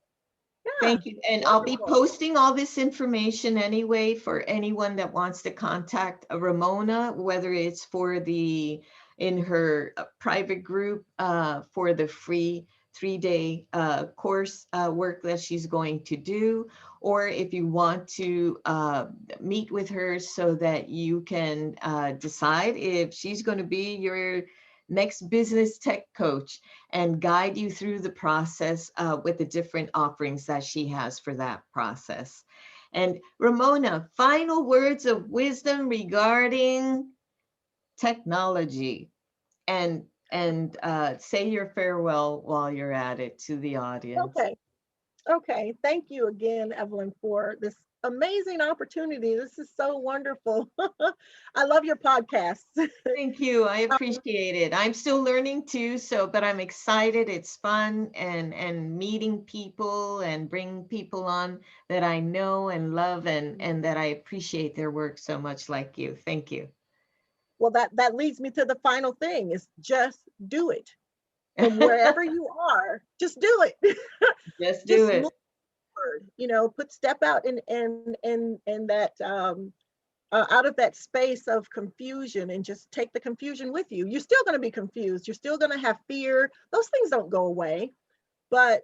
Yeah, thank you. And wonderful. I'll be posting all this information anyway for anyone that wants to contact Romona, whether it's in her private group for the free 3-day course work that she's going to do, or if you want to meet with her so that you can decide if she's going to be your next business tech coach and guide you through the process with the different offerings that she has for that process. And Romona, final words of wisdom regarding technology, and say your farewell while you're at it to the audience. Okay. Thank you again, Evelyn, for this amazing opportunity. This is so wonderful. I love your podcast. Thank you. I appreciate it. I'm still learning too, but I'm excited. It's fun and meeting people and bringing people on that I know and love and that I appreciate their work so much, like you. Thank you. Well, that leads me to the final thing, is just do it. And wherever you are, just do it. Just do it. Step out in that out of that space of confusion, and just take the confusion with you. You're still going to be confused. You're still going to have fear. Those things don't go away, but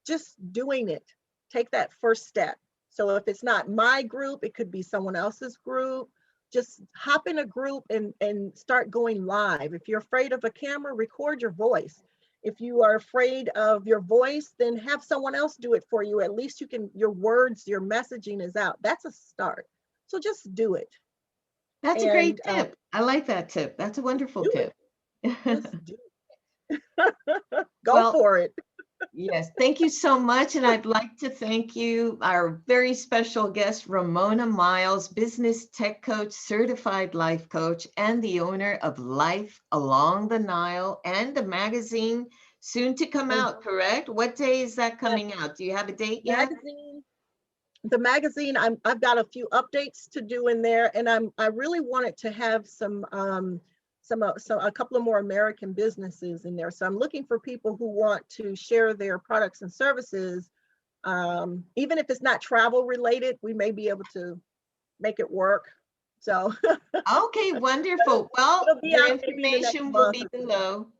just doing it. Take that first step. So if it's not my group, it could be someone else's group. just hop in a group and start going live. If you're afraid of a camera, record your voice. If you are afraid of your voice, then have someone else do it for you. At least you can, your words, your messaging is out. That's a start. So just do it. That's a great And tip. I like that tip. That's a wonderful do it. tip. Just do it. Go Well, for it. yes, thank you so much. And I'd like to thank you, our very special guest, Romona Myles, business tech coach, certified life coach, and the owner of Life Along the Nile and a magazine soon to come out, correct? What day is that Yes, coming out? Do you have a date yet? magazine. The magazine, I've got a few updates to do in there, and I really wanted to have so a couple of more American businesses in there. So I'm looking for people who want to share their products and services. Even if it's not travel related, we may be able to make it work. So Okay, wonderful. Well, it'll be the out maybe in the next information will month be or two. below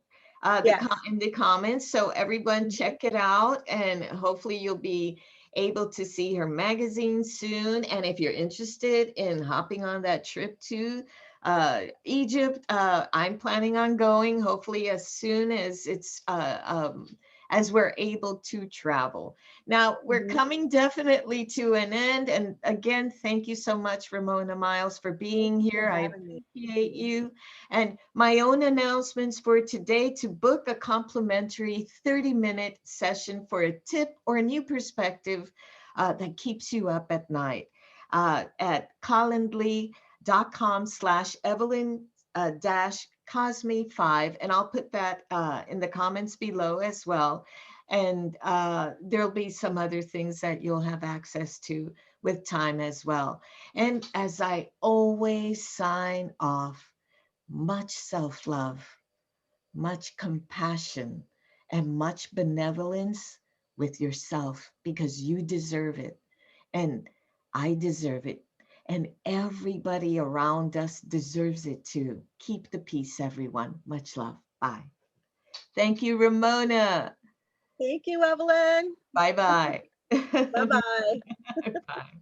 Yes. in the comments. So everyone Mhm. check it out, and hopefully you'll be able to see her magazine soon. And if you're interested in hopping on that trip to Egypt, I'm planning on going, hopefully as soon as as we're able to travel. Now, we're Mhm. coming definitely to an end. And again, thank you so much, Romona Myles, for Thank being you for here. I having me. appreciate you. And my own announcements for today: to book a complimentary 30-minute session for a tip or a new perspective that keeps you up at night at calendly.com/Evelyn Cosme5. And I'll put that in the comments below as well. And there'll be some other things that you'll have access to with time as well. And as I always sign off, much self-love, much compassion, and much benevolence with yourself, because you deserve it. And I deserve it. And everybody around us deserves it too. Keep the peace, everyone. Much love. Bye. Thank you, Romona. Thank you, Evelyn. Bye bye. Bye bye. Bye.